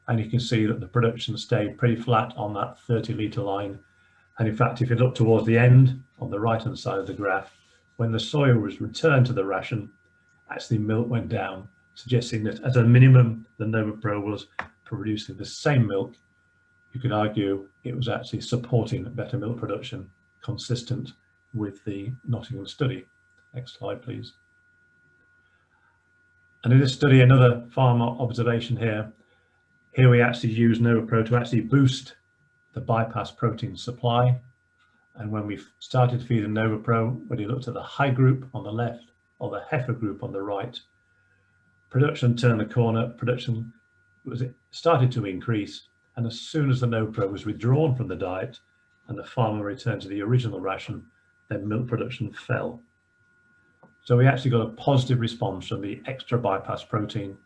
And you can see that the production stayed pretty flat on that 30 litre line. And in fact, if you look towards the end on the right hand side of the graph, when the soya was returned to the ration, actually milk went down, suggesting that at a minimum, the NovaPro was producing the same milk. You could argue it was actually supporting better milk production, consistent with the Nottingham study. Next slide, please. And in this study, another farm observation here. Here we actually use NovaPro to actually boost the bypass protein supply. And when we started feeding NovaPro, when you looked at the high group on the left or the heifer group on the right, production turned the corner, production started to increase. And as soon as the NovaPro was withdrawn from the diet and the farmer returned to the original ration, then milk production fell. So we actually got a positive response from the extra bypass protein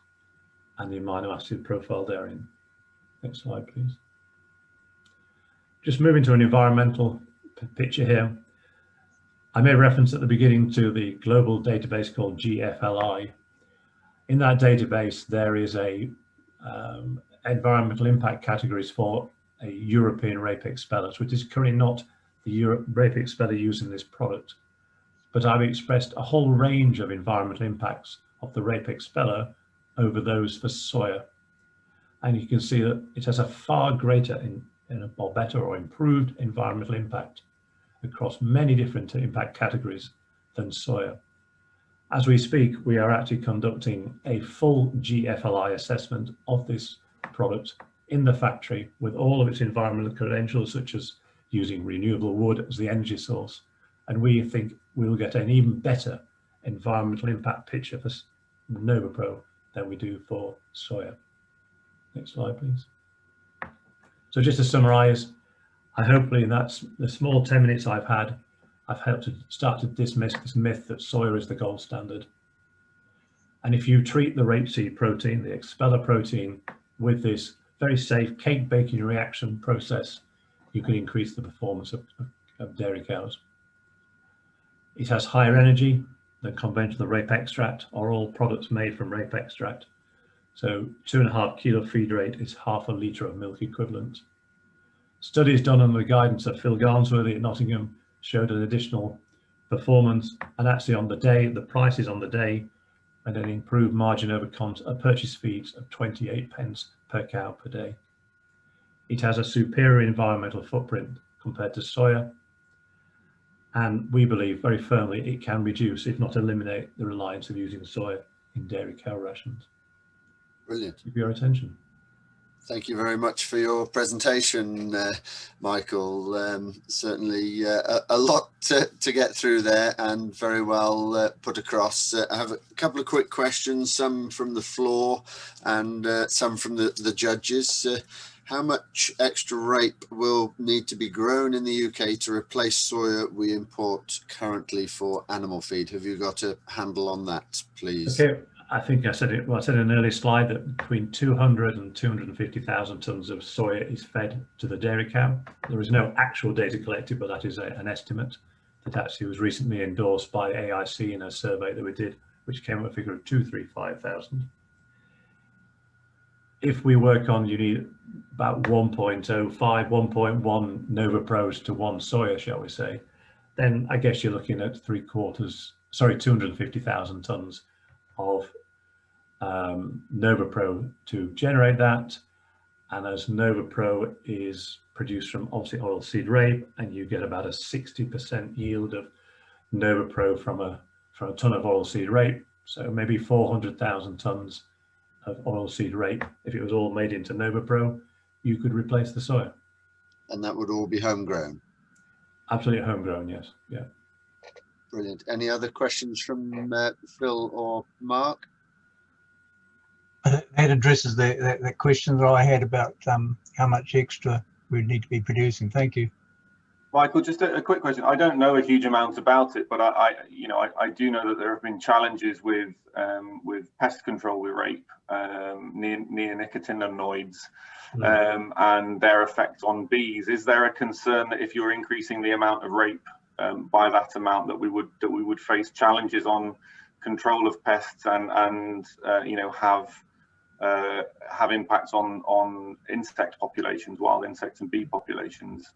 and the amino acid profile therein. Next slide, please. Just moving to an environmental picture here. I made reference at the beginning to the global database called GFLI. In that database, there is a environmental impact categories for a European rape expellers, which is currently not the rape expeller used in this product. But I've expressed a whole range of environmental impacts of the rape expeller over those for soya. And you can see that it has a far greater or better or improved environmental impact across many different impact categories than soya. As we speak, we are actually conducting a full GFLI assessment of this product in the factory with all of its environmental credentials, such as using renewable wood as the energy source. And we think we'll get an even better environmental impact picture for NovaPro than we do for soya. Next slide, please. So just to summarize, hopefully that's the small 10 minutes I've had, I've helped to start to dismiss this myth that soya is the gold standard. And if you treat the rapeseed protein, the expeller protein, with this very safe cake baking reaction process, you can increase the performance of dairy cows. It has higher energy than conventional rape extract or all products made from rape extract. So 2.5 kilo feed rate is half a litre of milk equivalent. Studies done under the guidance of Phil Garnsworthy at Nottingham showed an additional performance, and actually on the day, the prices on the day, and an improved margin over purchase feeds of 28 pence per cow per day. It has a superior environmental footprint compared to soya, and we believe very firmly it can reduce, if not eliminate, the reliance of using soya in dairy cow rations. Brilliant. Thank you for your attention. Thank you very much for your presentation, Michael. Certainly a lot to get through there, and very well put across. I have a couple of quick questions, some from the floor and some from the judges. how much extra rape will need to be grown in the UK to replace soya we import currently for animal feed? Have you got a handle on that, please? Okay, I think I said it. Well, I said in an earlier slide that between 200 and 250,000 tons of soya is fed to the dairy cow. There is no actual data collected, but that is an estimate that actually was recently endorsed by AIC in a survey that we did, which came up with a figure of 235,000. If we work on, you need about 1.05, 1.1 Nova Pros to one soya, shall we say, then I guess you're looking at 250,000 tons of Nova Pro to generate that. And as Nova Pro is produced from obviously oilseed rape, and you get about a 60% yield of Nova Pro from a ton of oilseed rape, so maybe 400,000 tons of oilseed rape. If it was all made into Nova Pro, you could replace the soya. And that would all be homegrown? Absolutely homegrown, yes. Yeah. Brilliant. Any other questions from Phil or Mark? That addresses the question that I had about how much extra we need to be producing. Thank you. Michael, just a quick question. I don't know a huge amount about it, but I do know that there have been challenges with pest control with rape, neonicotinoids, and their effect on bees. Is there a concern that if you're increasing the amount of rape by that amount, that we would face challenges on control of pests and have impacts on insect populations, wild insects and bee populations?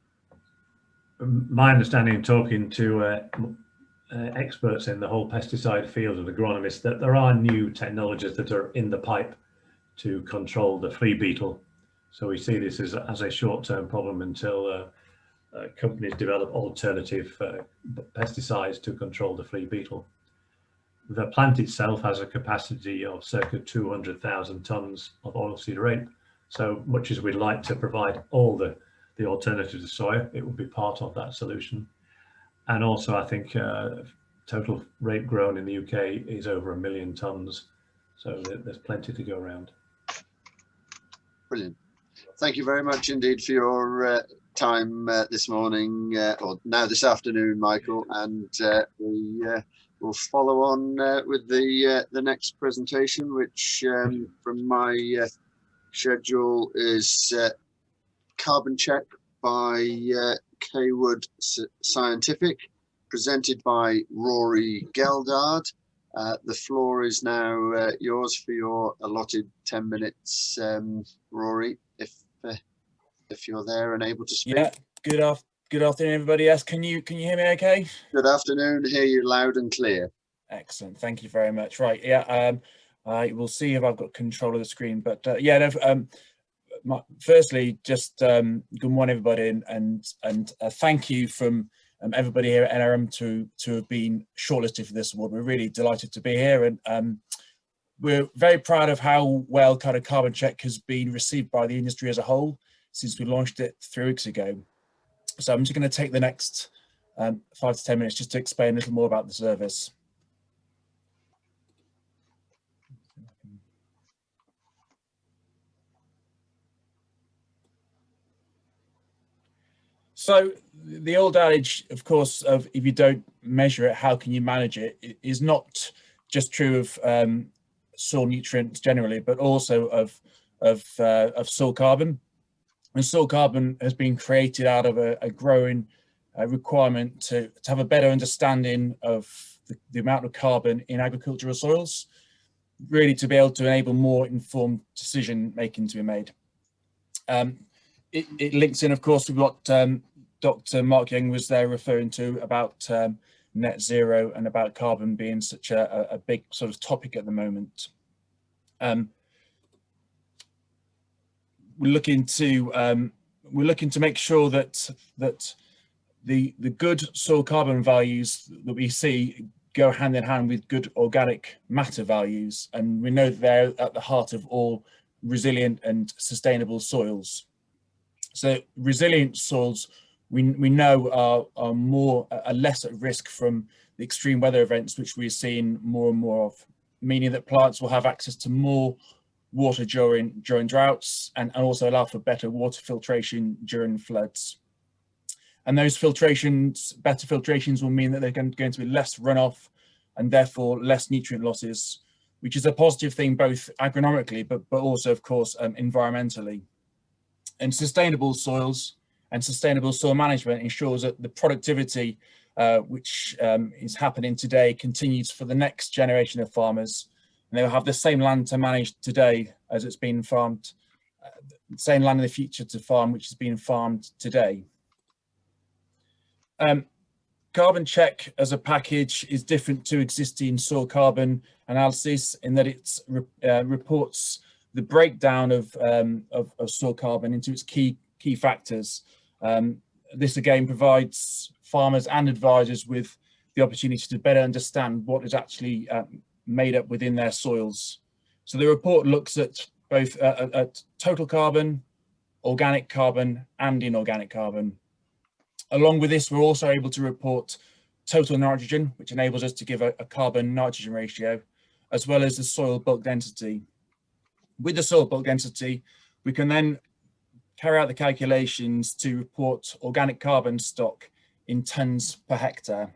My understanding, talking to experts in the whole pesticide field and agronomists, that there are new technologies that are in the pipe to control the flea beetle. So we see this as a short-term problem until companies develop alternative pesticides to control the flea beetle. The plant itself has a capacity of circa 200,000 tons of oilseed rape. So much as we'd like to provide all the alternative to soya, it will be part of that solution. And also, I think total rape grown in the UK is over 1 million tons. So there's plenty to go around. Brilliant. Thank you very much indeed for your time this morning, or now this afternoon, Michael. And we will follow on with the next presentation, which from my schedule is Carbon Check by Kaywood Scientific, presented by Rory Geldard. The floor is now yours for your allotted 10 minutes, Rory, if you're there and able to speak. Yeah, good afternoon, everybody. Yes, can you hear me okay? Good afternoon, hear you loud and clear. Excellent, thank you very much. Right, yeah, we'll see if I've got control of the screen, but firstly, just good morning, everybody, and thank you from everybody here at NRM to have been shortlisted for this award. We're really delighted to be here, and we're very proud of how well kind of Carbon Check has been received by the industry as a whole since we launched it 3 weeks ago. So I'm just going to take the next 5 to 10 minutes just to explain a little more about the service. So the old adage, of course, of if you don't measure it, how can you manage it, is not just true of soil nutrients generally, but also of soil carbon. And soil carbon has been created out of a growing requirement to have a better understanding of the amount of carbon in agricultural soils, really to be able to enable more informed decision making to be made. It links in, of course, with what Dr. Mark Young was there referring to about net zero and about carbon being such a big sort of topic at the moment. We're looking to make sure that the good soil carbon values that we see go hand in hand with good organic matter values, and we know that they're at the heart of all resilient and sustainable soils. So resilient soils we know are less at risk from the extreme weather events which we're seeing more and more of, meaning that plants will have access to more water during droughts, and also allow for better water filtration during floods. And those better filtrations will mean that there's going to be less runoff and therefore less nutrient losses, which is a positive thing both agronomically, but also, of course, environmentally. And sustainable soils and sustainable soil management ensures that the productivity which is happening today continues for the next generation of farmers. And they'll have the same land to manage today as it's been farmed, same land in the future to farm, which is being farmed today. Carbon check as a package is different to existing soil carbon analysis in that it reports the breakdown of soil carbon into its key factors. This again provides farmers and advisors with the opportunity to better understand what is actually made up within their soils. So the report looks at both at total carbon, organic carbon, and inorganic carbon. Along with this, we're also able to report total nitrogen, which enables us to give a carbon nitrogen ratio, as well as the soil bulk density. With the soil bulk density, we can then carry out the calculations to report organic carbon stock in tons per hectare.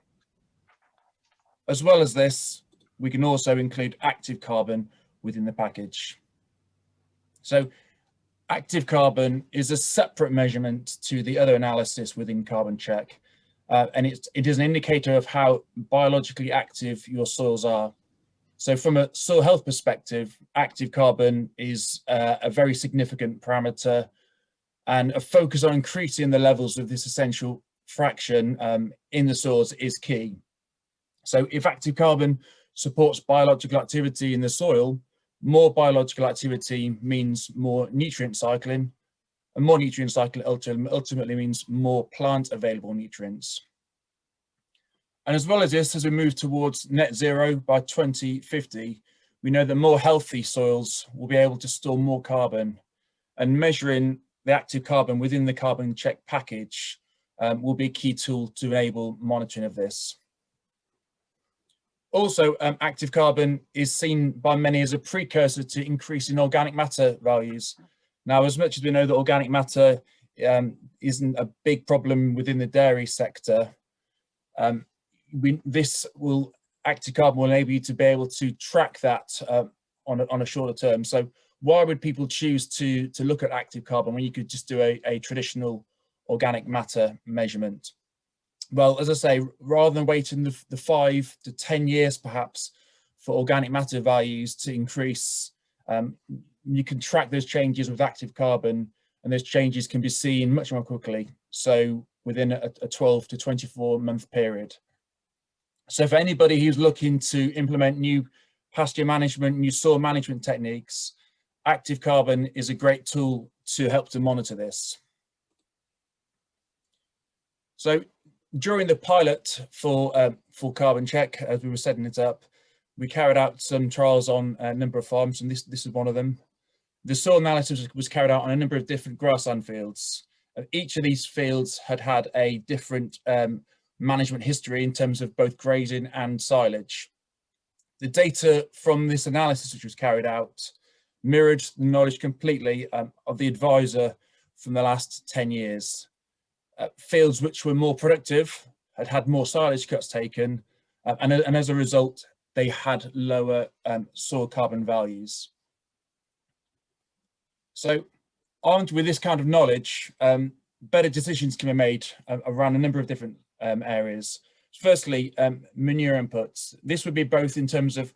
As well as this, we can also include active carbon within the package. So active carbon is a separate measurement to the other analysis within Carbon Check, and it is an indicator of how biologically active your soils are. So from a soil health perspective, active carbon is a very significant parameter, and a focus on increasing the levels of this essential fraction in the soils is key. So if active carbon supports biological activity in the soil, more biological activity means more nutrient cycling, and more nutrient cycling ultimately means more plant available nutrients. And as well as this, as we move towards net zero by 2050, we know that more healthy soils will be able to store more carbon, and measuring the active carbon within the Carbon Check package will be a key tool to enable monitoring of this. Also, active carbon is seen by many as a precursor to increasing organic matter values. Now, as much as we know that organic matter isn't a big problem within the dairy sector, active carbon will enable you to be able to track that on a shorter term. So why would people choose to look at active carbon when you could just do a traditional organic matter measurement? Well, as I say, rather than waiting the 5 to 10 years perhaps for organic matter values to increase, you can track those changes with active carbon, and those changes can be seen much more quickly, so within a 12 to 24 month period. So for anybody who's looking to implement new pasture management, new soil management techniques, active carbon is a great tool to help to monitor this. So during the pilot for Carbon Check, as we were setting it up, we carried out some trials on a number of farms, and this is one of them. The soil analysis was carried out on a number of different grassland fields. Each of these fields had a different management history in terms of both grazing and silage. The data from this analysis, which was carried out, mirrored the knowledge completely of the advisor from the last 10 years. Fields which were more productive had more silage cuts taken, and as a result, they had lower soil carbon values. So armed with this kind of knowledge, better decisions can be made around a number of different areas. Firstly, manure inputs. This would be both in terms of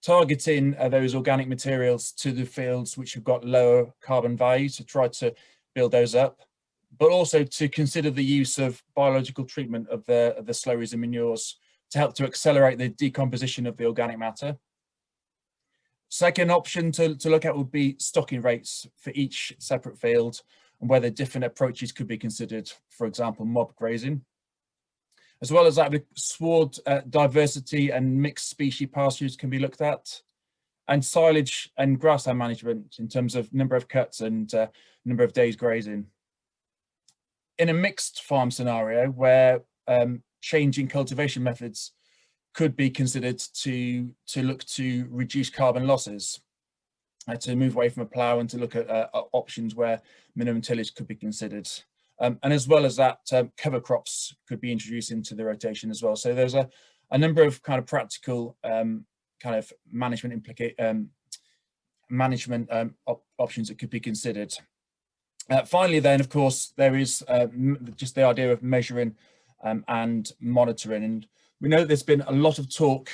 targeting those organic materials to the fields which have got lower carbon values to try to build those up, but also to consider the use of biological treatment of the slurries and manures to help to accelerate the decomposition of the organic matter. Second option to look at would be stocking rates for each separate field and whether different approaches could be considered, for example, mob grazing. As well as that, sward diversity and mixed species pastures can be looked at, and silage and grassland management in terms of number of cuts and number of days grazing. In a mixed farm scenario where changing cultivation methods could be considered to look to reduce carbon losses. to move away from a plough and to look at options where minimum tillage could be considered. And as well as that, cover crops could be introduced into the rotation as well. So there's a number of kind of practical kind of management options that could be considered. Finally, then, of course, there is just the idea of measuring and monitoring. And we know there's been a lot of talk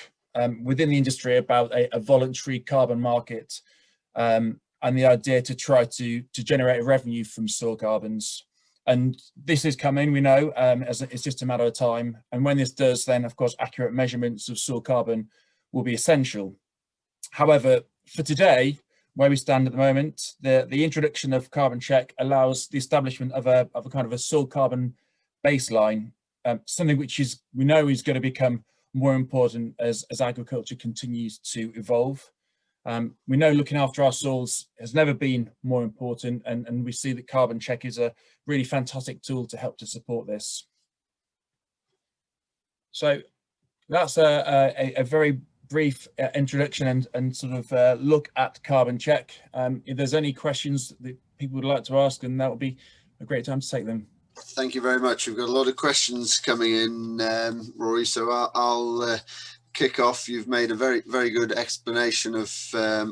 within the industry about a voluntary carbon market and the idea to try to generate revenue from soil carbons. And this is coming, we know, as it's just a matter of time. And when this does, then, of course, accurate measurements of soil carbon will be essential. However, for today, where we stand at the moment, the introduction of Carbon Check allows the establishment of a kind of a soil carbon baseline, something which we know is going to become more important as agriculture continues to evolve. We know looking after our soils has never been more important, and we see that Carbon Check is a really fantastic tool to help to support this. So that's a very brief introduction and sort of look at Carbon Check. If there's any questions that people would like to ask, and that would be a great time to take them. Thank you very much. We've got a lot of questions coming in, Rory, so I'll kick off. You've made a very, very good explanation of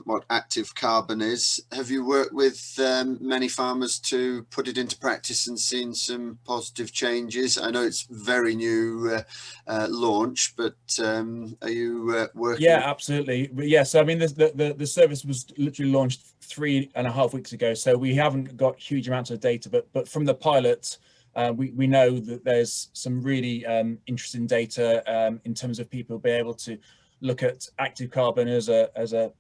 what active carbon is. Have you worked with many farmers to put it into practice and seen some positive changes? I know it's very new launch, but are you working? Yeah, absolutely. But yes, I mean, the service was literally launched 3.5 weeks ago, so we haven't got huge amounts of data, but from the pilot, we know that there's some really interesting data in terms of people being able to look at active carbon as a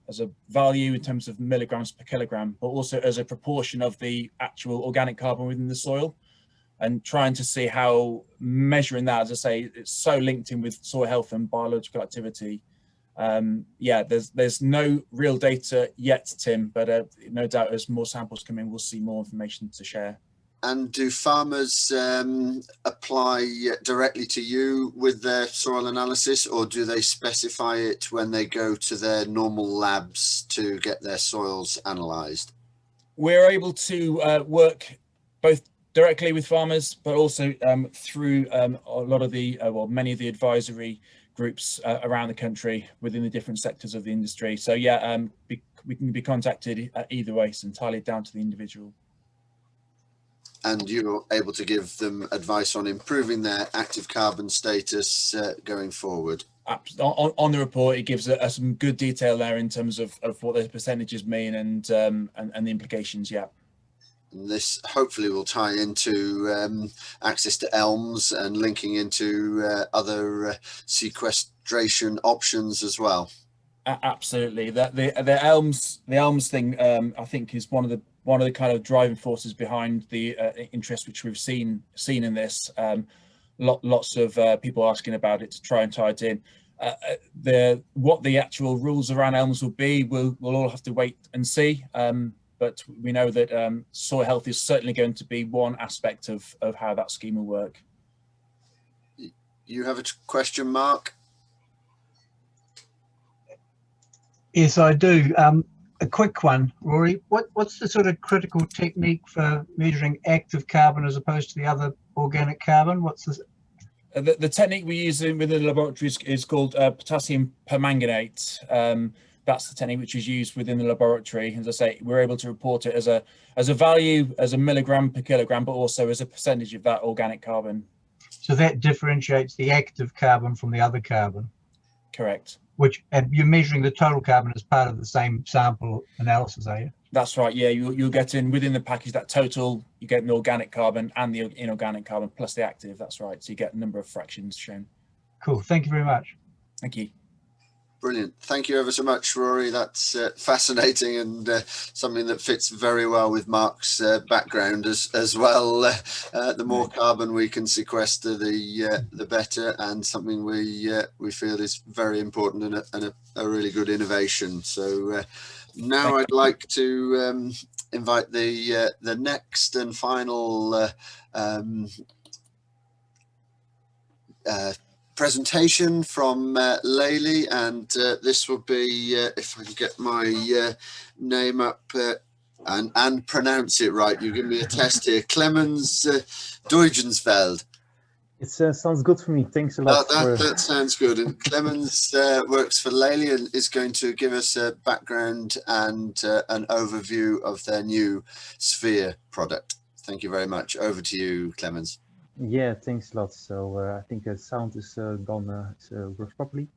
value in terms of milligrams per kilogram, but also as a proportion of the actual organic carbon within the soil, and trying to see how measuring that, as I say, it's so linked in with soil health and biological activity. Yeah, there's no real data yet, Tim, but no doubt as more samples come in, we'll see more information to share. And do farmers apply directly to you with their soil analysis, or do they specify it when they go to their normal labs to get their soils analysed? We're able to work both directly with farmers, but also through a lot of the, well, many of the advisory groups around the country within the different sectors of the industry. So yeah, we can be contacted either way. It's entirely down to the individual. And you're able to give them advice on improving their active carbon status going forward? On the report, it gives us some good detail there in terms of what those percentages mean and the implications. Yeah. And this hopefully will tie into access to ELMS and linking into other sequestration options as well. Absolutely. The ELMS thing, I think, is one of the kind of driving forces behind the interest which we've seen in this. Lots of people asking about it to try and tie it in. What the actual rules around ELMS will be, we'll all have to wait and see. But we know that soil health is certainly going to be one aspect of how that scheme will work. You have a question, Mark? Yes, I do. A quick one, Rory. What's the sort of critical technique for measuring active carbon as opposed to the other organic carbon? What's this? The technique we use within the laboratory is called potassium permanganate. That's the technique which is used within the laboratory. As I say, we're able to report it as a value, as a milligram per kilogram, but also as a percentage of that organic carbon. So that differentiates the active carbon from the other carbon? Correct. Which, and you're measuring the total carbon as part of the same sample analysis, are you? That's right. Yeah, you'll get in within the package that total. You get an organic carbon and the inorganic carbon plus the active. That's right. So you get a number of fractions shown. Cool. Thank you very much. Thank you. Brilliant. Thank you ever so much, Rory. That's fascinating and something that fits very well with Mark's background as well. The more carbon we can sequester, the better, and something we feel is very important and a really good innovation. So now I'd like to invite the next and final presentation from Layli, and this will be, if I can get my name up and pronounce it right, you give me a test here, Clemens Duijensveld. It sounds good for me. Thanks a lot. That sounds good. And Clemens works for Layli and is going to give us a background and an overview of their new Sphere product. Thank you very much. Over to you, Clemens. Yeah, thanks a lot. So I think the sound is gone works properly.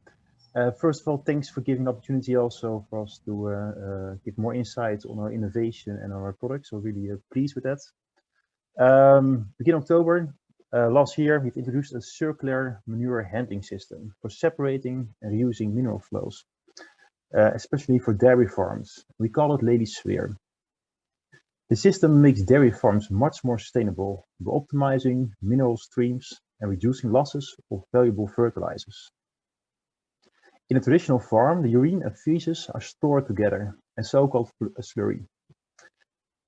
First of all, thanks for giving the opportunity also for us to give more insight on our innovation and our products. So really pleased with that. Beginning October last year, we've introduced a circular manure handling system for separating and reusing mineral flows, especially for dairy farms. We call it Layli Sphere. The system makes dairy farms much more sustainable by optimizing mineral streams and reducing losses of valuable fertilizers. In a traditional farm, the urine and feces are stored together and so-called a slurry.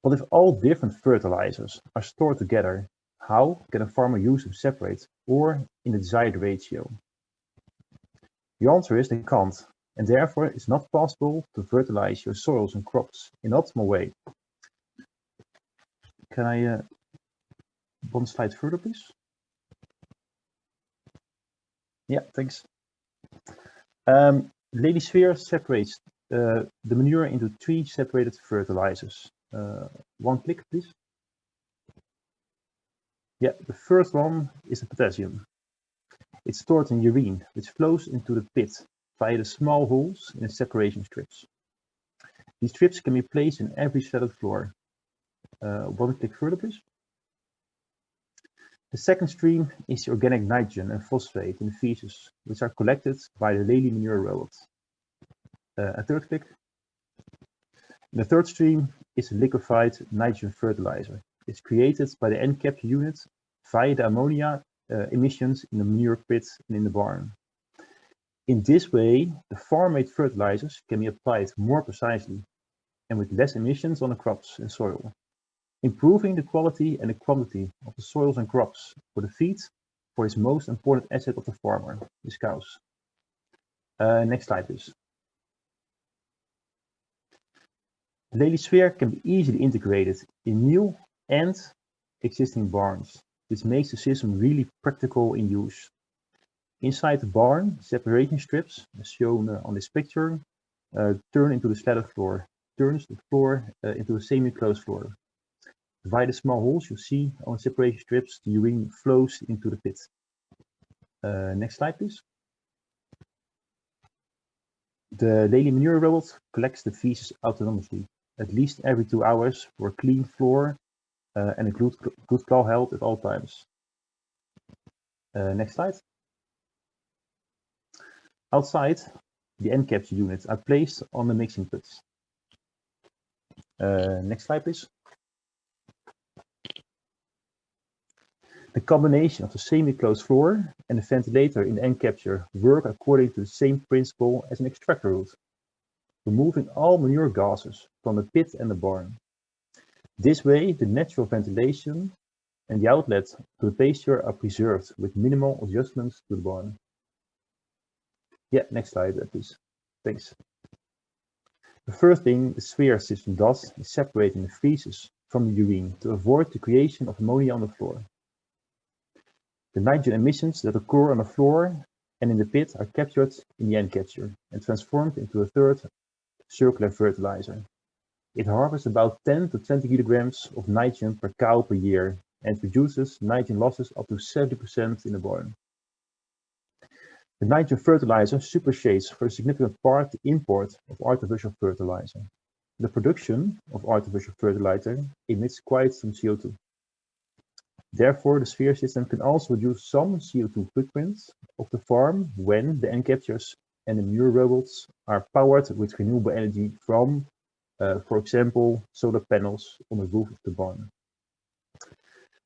But if all different fertilizers are stored together, how can a farmer use them separate or in the desired ratio? The answer is they can't, and therefore it's not possible to fertilize your soils and crops in an optimal way. Can I one slide further, please? Yeah, thanks. Layli Sphere separates the manure into 3 separated fertilizers. One click, please. Yeah, the first one is the potassium. It's stored in urine, which flows into the pit via the small holes in the separation strips. These strips can be placed in every shredded floor. One click further, please. The second stream is the organic nitrogen and phosphate in the feces, which are collected by the Layli manure robot. A third click. The third stream is a liquefied nitrogen fertilizer. It's created by the end capture unit via the ammonia emissions in the manure pit and in the barn. In this way, the farm-made fertilizers can be applied more precisely and with less emissions on the crops and soil, improving the quality and the quantity of the soils and crops for the feed for its most important asset of the farmer, his cows. Next slide, please. The Layli Sphere can be easily integrated in new and existing barns. This makes the system really practical in use. Inside the barn, separation strips, as shown on this picture, turn into the slatted floor, turns the floor into a semi-closed floor. Via the small holes you see on the separation strips, the urine flows into the pit. Next slide, please. The Layli manure robot collects the feces autonomously, at least every 2 hours for a clean floor and a good claw health at all times. Next slide. Outside, the end capture units are placed on the mixing pits. Next slide, please. The combination of the semi-closed floor and the ventilator in the end capture work according to the same principle as an extractor route, removing all manure gases from the pit and the barn. This way, the natural ventilation and the outlet to the pasture are preserved with minimal adjustments to the barn. Yeah, next slide, please. Thanks. The first thing the Sphere system does is separating the feces from the urine to avoid the creation of ammonia on the floor. The nitrogen emissions that occur on the floor and in the pit are captured in the end capture and transformed into a third circular fertilizer. It harvests about 10 to 20 kilograms of nitrogen per cow per year and reduces nitrogen losses up to 70% in the barn. The nitrogen fertilizer supersedes for a significant part the import of artificial fertilizer. The production of artificial fertilizer emits quite some CO2. Therefore, the Sphere system can also reduce some CO2 footprints of the farm when the end captures and the manure robots are powered with renewable energy from, for example, solar panels on the roof of the barn.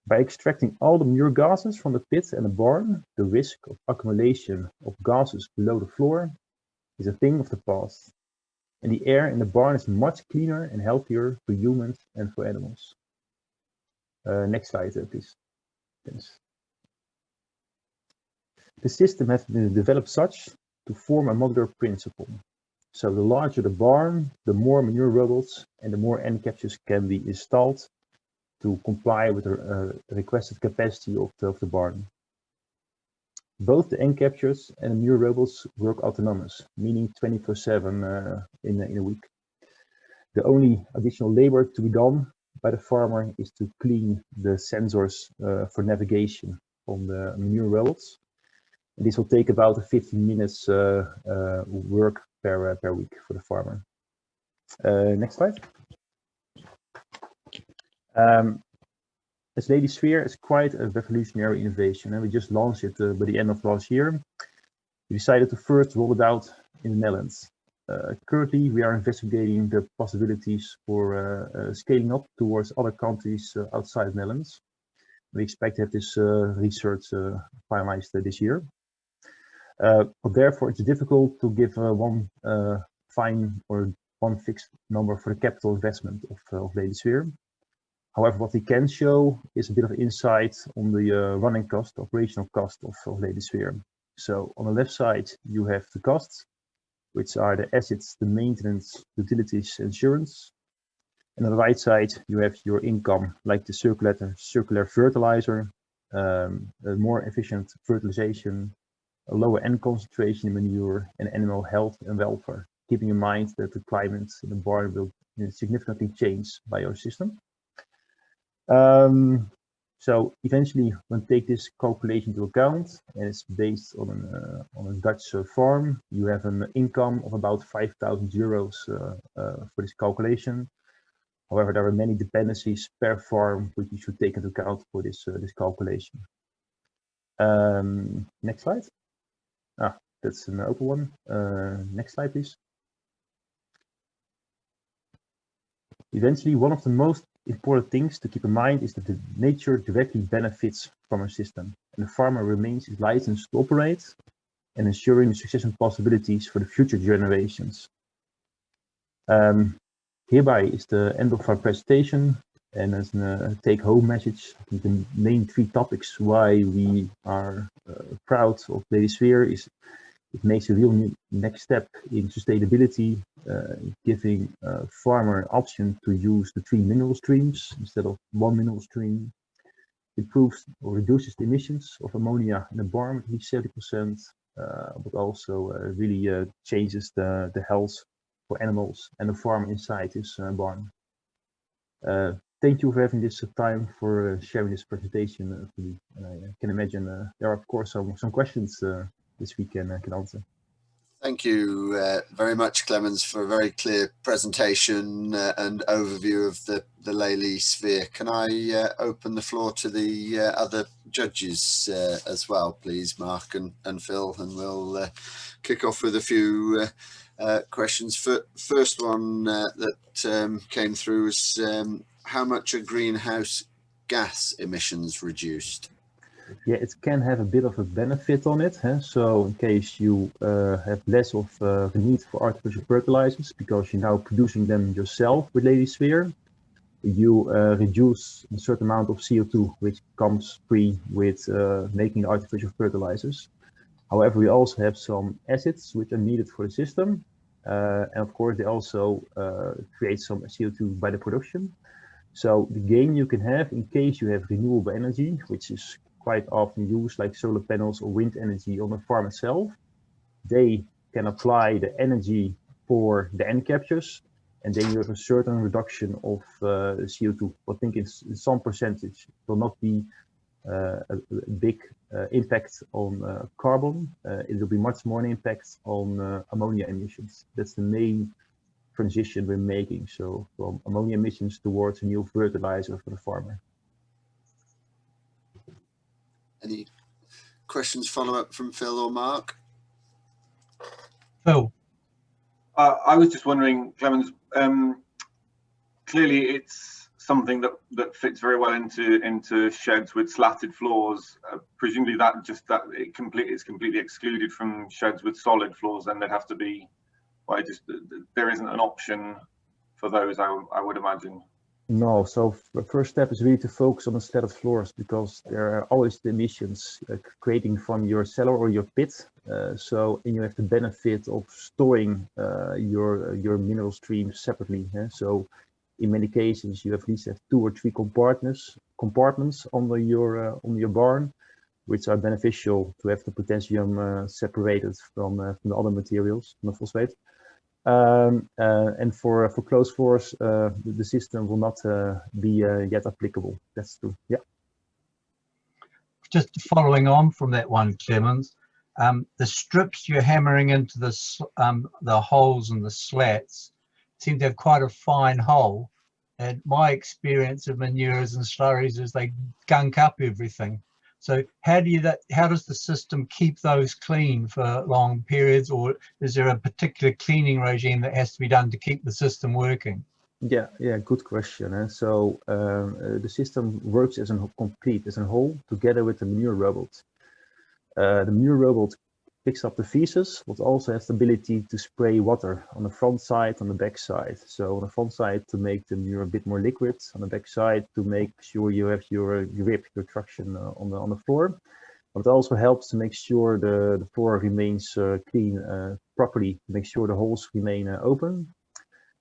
By extracting all the manure gases from the pit and the barn, the risk of accumulation of gases below the floor is a thing of the past, and the air in the barn is much cleaner and healthier for humans and for animals. Next slide, please. Thanks. The system has been developed such to form a modular principle. So the larger the barn, the more manure robots and the more end captures can be installed to comply with the requested capacity of the barn. Both the end captures and the manure robots work autonomous, meaning 24/7 in a week. The only additional labor to be done by the farmer is to clean the sensors for navigation on the manure robots. And this will take about 15 minutes work per week for the farmer. Next slide. As Ladysphere is quite a revolutionary innovation, and we just launched it by the end of last year. We decided to first roll it out in the Netherlands. Currently, we are investigating the possibilities for scaling up towards other countries outside the Netherlands. We expect to have this research finalized this year. But therefore, it's difficult to give one fine or one fixed number for the capital investment of Ladysphere. However, what we can show is a bit of insight on the running cost, operational cost of Ladysphere. So on the left side, you have the costs, which are the assets, the maintenance, utilities, insurance. And on the right side, you have your income, like the circular fertilizer, a more efficient fertilization, a lower N concentration in manure, and animal health and welfare, keeping in mind that the climate in the barn will significantly change by your system. So eventually, when take this calculation into account, and it's based on a Dutch farm, you have an income of about 5,000 euros for this calculation. However, there are many dependencies per farm which you should take into account for this calculation. Next slide. That's an open one. Next slide, please. Eventually, one of the most important things to keep in mind is that the nature directly benefits from a system, and the farmer remains licensed to operate and ensuring the succession possibilities for the future generations. Hereby is the end of our presentation, and as a take-home message, I think the main three topics why we are proud of Ladysphere is it makes a real next step in sustainability, giving a farmer an option to use the 3 mineral streams instead of 1 mineral stream. Improves or reduces the emissions of ammonia in the barn with at least 70%, but also really changes the health for animals and the farm inside this barn. Thank you for having this time for sharing this presentation. I can imagine there are of course some questions this weekend I can answer. Thank you very much, Clemens, for a very clear presentation and overview of the Ladysphere. Can I open the floor to the other judges as well, please, Mark and Phil, and we'll kick off with a few questions. First one that came through is how much are greenhouse gas emissions reduced? Yeah, it can have a bit of a benefit on it. So in case you have less of the need for artificial fertilizers because you're now producing them yourself with Ladysphere, you reduce a certain amount of CO2, which comes free with making artificial fertilizers. However, we also have some acids which are needed for the system. And of course, they also create some CO2 by the production. So the gain you can have in case you have renewable energy, which is quite often used like solar panels or wind energy on the farm itself, they can apply the energy for the end captures, and then you have a certain reduction of CO2. I think it's in some percentage. It will not be a big impact on carbon. It will be much more an impact on ammonia emissions. That's the main transition we're making. So from ammonia emissions towards a new fertilizer for the farmer. Any questions, follow up from Phil or Mark? Phil. I was just wondering, Clemens, clearly it's something that fits very well into sheds with slatted floors. Presumably it's completely excluded from sheds with solid floors, and they'd have to be, well, there isn't an option for those, I would imagine. No, so the first step is really to focus on the slatted floors, because there are always the emissions creating from your cellar or your pit. And you have the benefit of storing your mineral streams separately. So in many cases, you at least have 2 or 3 compartments under your barn, which are beneficial to have the potassium separated from the other materials, from the phosphate. And for closed floors, the system will not be yet applicable. That's true. Yeah. Just following on from that one, Clemens, the strips you're hammering into the holes and the slats seem to have quite a fine hole. And my experience of manures and slurries is they gunk up everything. So how does the system keep those clean for long periods, or is there a particular cleaning regime that has to be done to keep the system working? Yeah, good question. So the system works as a whole together with the manure robot. The manure robot picks up the feces, but also has the ability to spray water on the front side, on the back side. So on the front side to make the manure a bit more liquid, on the back side to make sure you have your grip, your traction on the floor. But it also helps to make sure the floor remains clean properly, to make sure the holes remain open.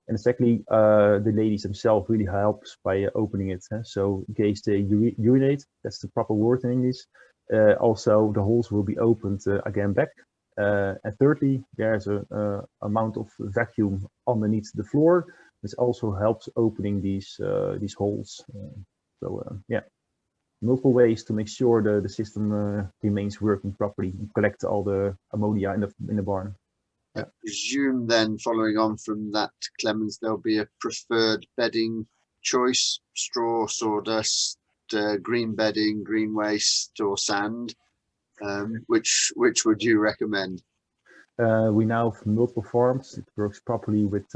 And secondly, the ladies themselves really helps by opening it. So in case they urinate, that's the proper word in English. Also, the holes will be opened again back. And thirdly, there's a amount of vacuum underneath the floor, which also helps opening these holes. Yeah, multiple ways to make sure the system remains working properly and collect all the ammonia in the barn. I presume then, following on from that, Clemens, there'll be a preferred bedding choice: straw, sawdust, green bedding, green waste, or sand. Which would you recommend? We now have multiple farms. It works properly with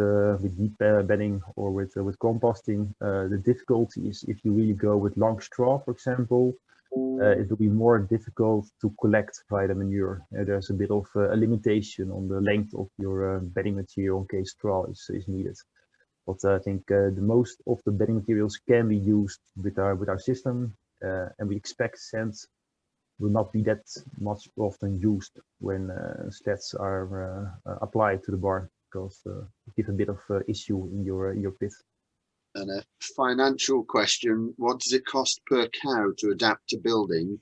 deep bedding or with composting. The difficulty is if you really go with long straw, for example, it will be more difficult to collect via the manure. There's a bit of a limitation on the length of your bedding material in case straw is needed. But I think the most of the bedding materials can be used with our system, and we expect sand will not be that much often used when slats are applied to the barn, because it gives a bit of issue in your pit. And a financial question: what does it cost per cow to adapt to building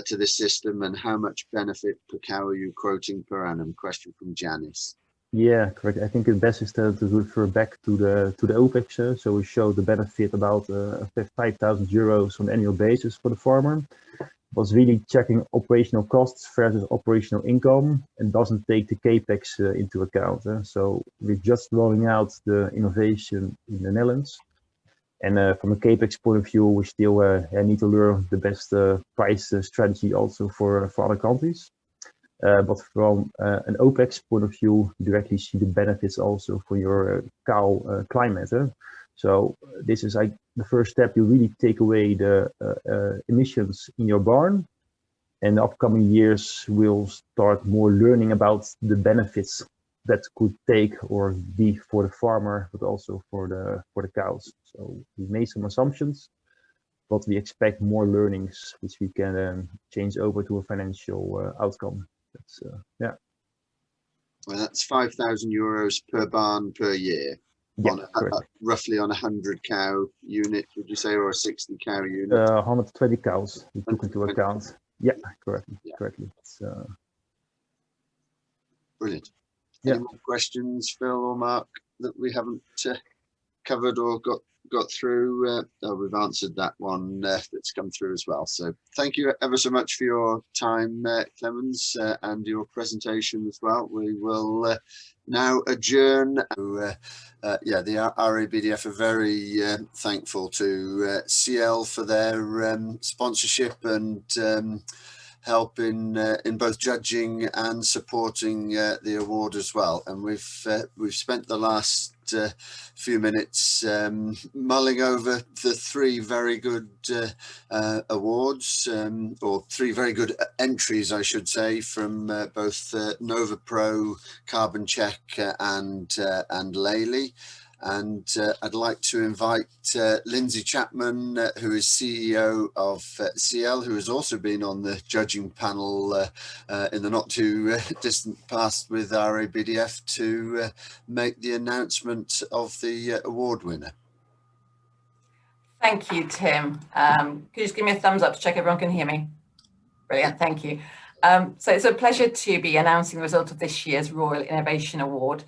to this system, and how much benefit per cow are you quoting per annum? Question from Janice. Yeah, correct. I think the best is to refer back to the OPEX. So we show the benefit about 5,000 euros on an annual basis for the farmer. Was really checking operational costs versus operational income and doesn't take the capex into account. So we're just rolling out the innovation in the Netherlands, and from a capex point of view, we still need to learn the best price strategy also for other countries. But from an OPEX point of view, you directly see the benefits also for your cow climate. So this is like the first step. You really take away the emissions in your barn, and the upcoming years we'll start more learning about the benefits that could take or be for the farmer, but also for the cows. So we made some assumptions, but we expect more learnings, which we can change over to a financial outcome. That's yeah. Well, that's 5,000 euros per barn per year. Yeah, roughly on a 100 cow unit, would you say, or a 60 cow unit? 120 cows we took into account. Yeah, correctly. Yeah. Correctly. Brilliant. Any more questions, Phil or Mark, that we haven't covered or got through? We've answered that one that's come through as well. So thank you ever so much for your time, Clemens, and your presentation as well. We will now adjourn. The RABDF are very thankful to CL for their sponsorship and help in both judging and supporting the award as well. And we've spent the last few minutes mulling over the 3 very good awards, or 3 very good entries, I should say, from both Nova Pro, Carbon Check, and Lely. And I'd like to invite Lindsay Chapman, who is CEO of CL, who has also been on the judging panel in the not too distant past with RABDF, to make the announcement of the award winner. Thank you, Tim. Could you just give me a thumbs up to check everyone can hear me? Brilliant, thank you. So it's a pleasure to be announcing the result of this year's Royal Innovation Award.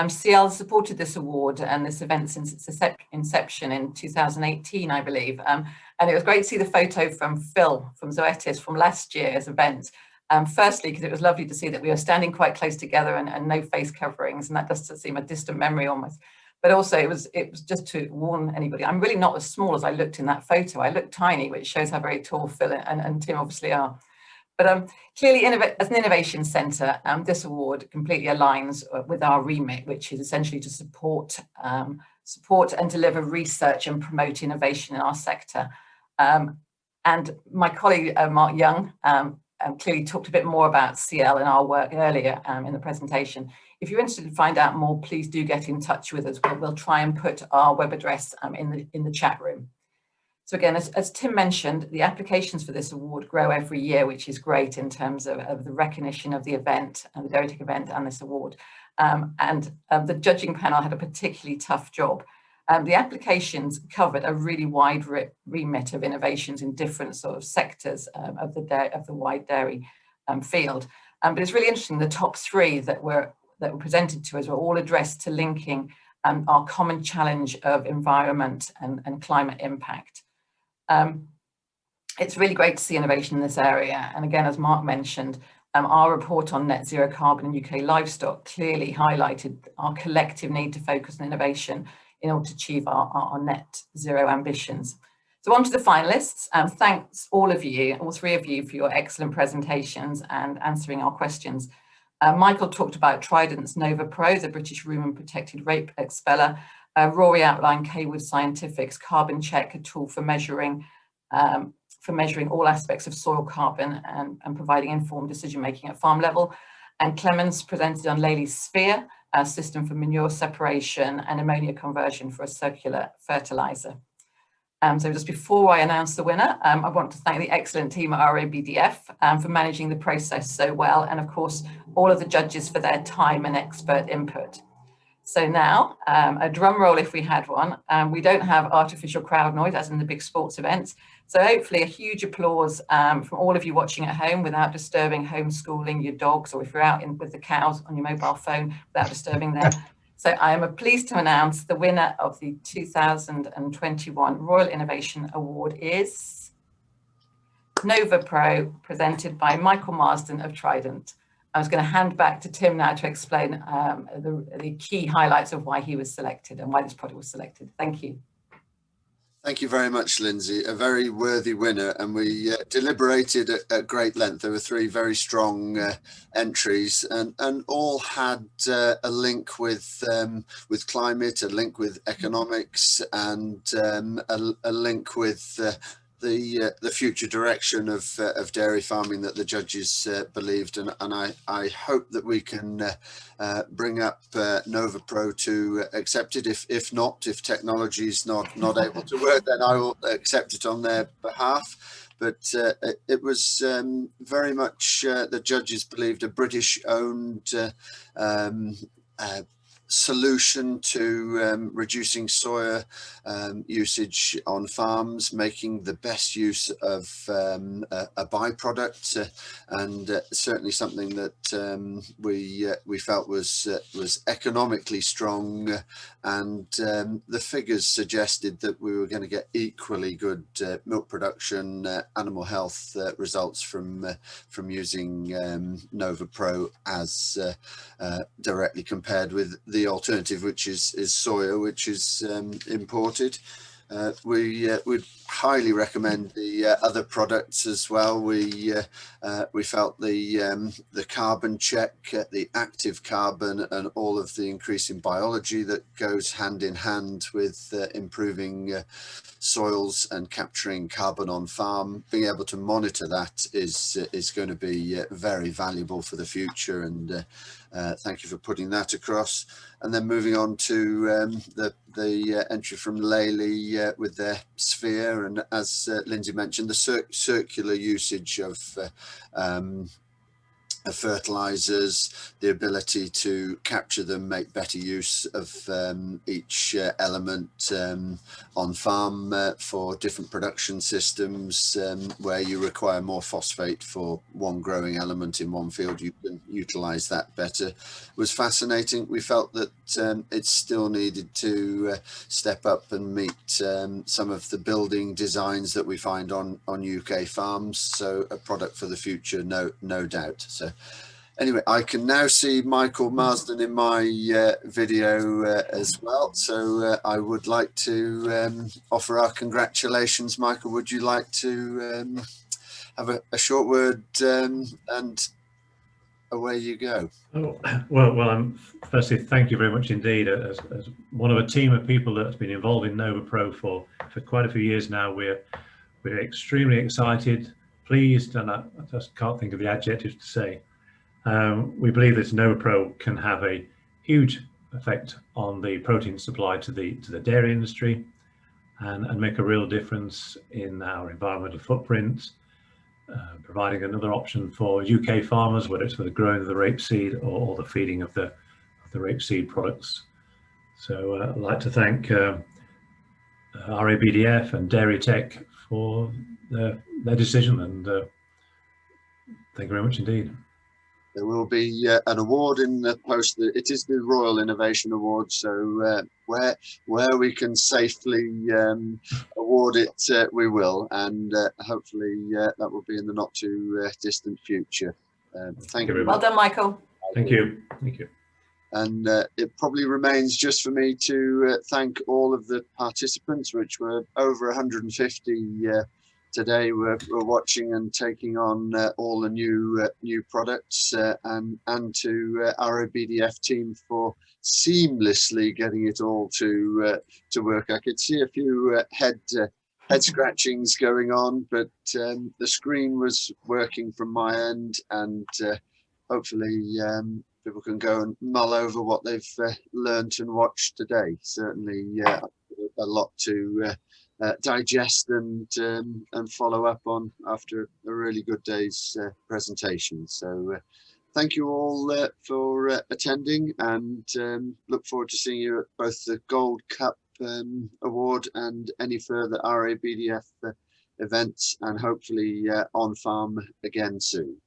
CL supported this award and this event since its inception in 2018, I believe. And it was great to see the photo from Phil from Zoetis from last year's event. Firstly, because it was lovely to see that we were standing quite close together and no face coverings, and that does seem a distant memory almost. But also it was just to warn anybody, I'm really not as small as I looked in that photo. I look tiny, which shows how very tall Phil and Tim obviously are. But clearly, as an innovation centre, this award completely aligns with our remit, which is essentially to support and deliver research and promote innovation in our sector. And my colleague, Mark Young, clearly talked a bit more about CL and our work earlier in the presentation. If you're interested to find out more, please do get in touch with us. We'll try and put our web address in the chat room. So again, as Tim mentioned, the applications for this award grow every year, which is great in terms of the recognition of the event and the Dairytech event and this award. The judging panel had a particularly tough job. The applications covered a really wide remit of innovations in different sort of sectors of the wide dairy field. But it's really interesting, the top three that were presented to us were all addressed to linking our common challenge of environment and climate impact. It's really great to see innovation in this area. And again, as Mark mentioned, our report on net zero carbon in UK livestock clearly highlighted our collective need to focus on innovation in order to achieve our net zero ambitions. So on to the finalists. Thanks all three of you, for your excellent presentations and answering our questions. Michael talked about Trident's Nova Pro, the British rumen protected rape expeller. Rory outlined Kaywood Scientific's Carbon Check, a tool for measuring all aspects of soil carbon and providing informed decision making at farm level. And Clemens presented on Lely's Sphere, a system for manure separation and ammonia conversion for a circular fertilizer. So just before I announce the winner, I want to thank the excellent team at RABDF for managing the process so well, and of course, all of the judges for their time and expert input. So now, a drum roll if we had one. We don't have artificial crowd noise as in the big sports events. So hopefully a huge applause from all of you watching at home without disturbing homeschooling your dogs, or if you're out with the cows on your mobile phone without disturbing them. So I am pleased to announce the winner of the 2021 Royal Innovation Award is Nova Pro, presented by Michael Marsden of Trident. I was going to hand back to Tim now to explain the key highlights of why he was selected and why this product was selected. Thank you. Thank you very much, Lindsay. A very worthy winner, and we deliberated at great length. There were three very strong entries, and all had a link with climate, a link with economics, and a link with the future direction of dairy farming that the judges believed, and I hope that we can bring up Nova Pro to accept it. If not, if technology is not able to work, then I will accept it on their behalf. But it was very much the judges believed a British-owned solution to reducing soya usage on farms, making the best use of a byproduct, and certainly something that we felt was economically strong, and the figures suggested that we were going to get equally good milk production, animal health results from using Nova Pro as directly compared with the alternative, which is soya, which is imported. We would highly recommend the other products as well. We felt the carbon check, the active carbon, and all of the increase in biology that goes hand in hand with improving soils and capturing carbon on farm. Being able to monitor that is going to be very valuable for the future, and thank you for putting that across. And then moving on to the entry from Lely with their sphere, and as Lindsay mentioned, the circular usage of fertilizers, the ability to capture them, make better use of each element on farm for different production systems, where you require more phosphate for one growing element in one field, you can utilize that better. It was fascinating. We felt that it still needed to step up and meet some of the building designs that we find on UK farms, so a product for the future, no doubt. So anyway, I can now see Michael Marsden in my video as well. So I would like to offer our congratulations. Michael, would you like to have a short word, and away you go. Oh, well, firstly, thank you very much indeed. As one of a team of people that's been involved in NovaPro for quite a few years now, we're extremely excited, pleased, and I just can't think of the adjectives to say. We believe that NovaPro can have a huge effect on the protein supply to the dairy industry, and make a real difference in our environmental footprint, providing another option for UK farmers, whether it's for the growing of the rapeseed or the feeding of the rapeseed products. So I'd like to thank RABDF and Dairy Tech for their decision, and thank you very much indeed. There will be an award in the post. It is the Royal Innovation Award, so where we can safely award it, we will, and hopefully that will be in the not too distant future. Thank you. Well done, Michael. Thank you. Thank you. And it probably remains just for me to thank all of the participants, which were over 150 today. We're watching and taking on all the new products, and to our BDF team for seamlessly getting it all to work. I could see a few head scratchings going on, but the screen was working from my end, and hopefully people can go and mull over what they've learned and watched today. Certainly a lot to digest and follow up on after a really good day's presentation. So thank you all for attending, and look forward to seeing you at both the Gold Cup Award and any further RABDF events, and hopefully on farm again soon.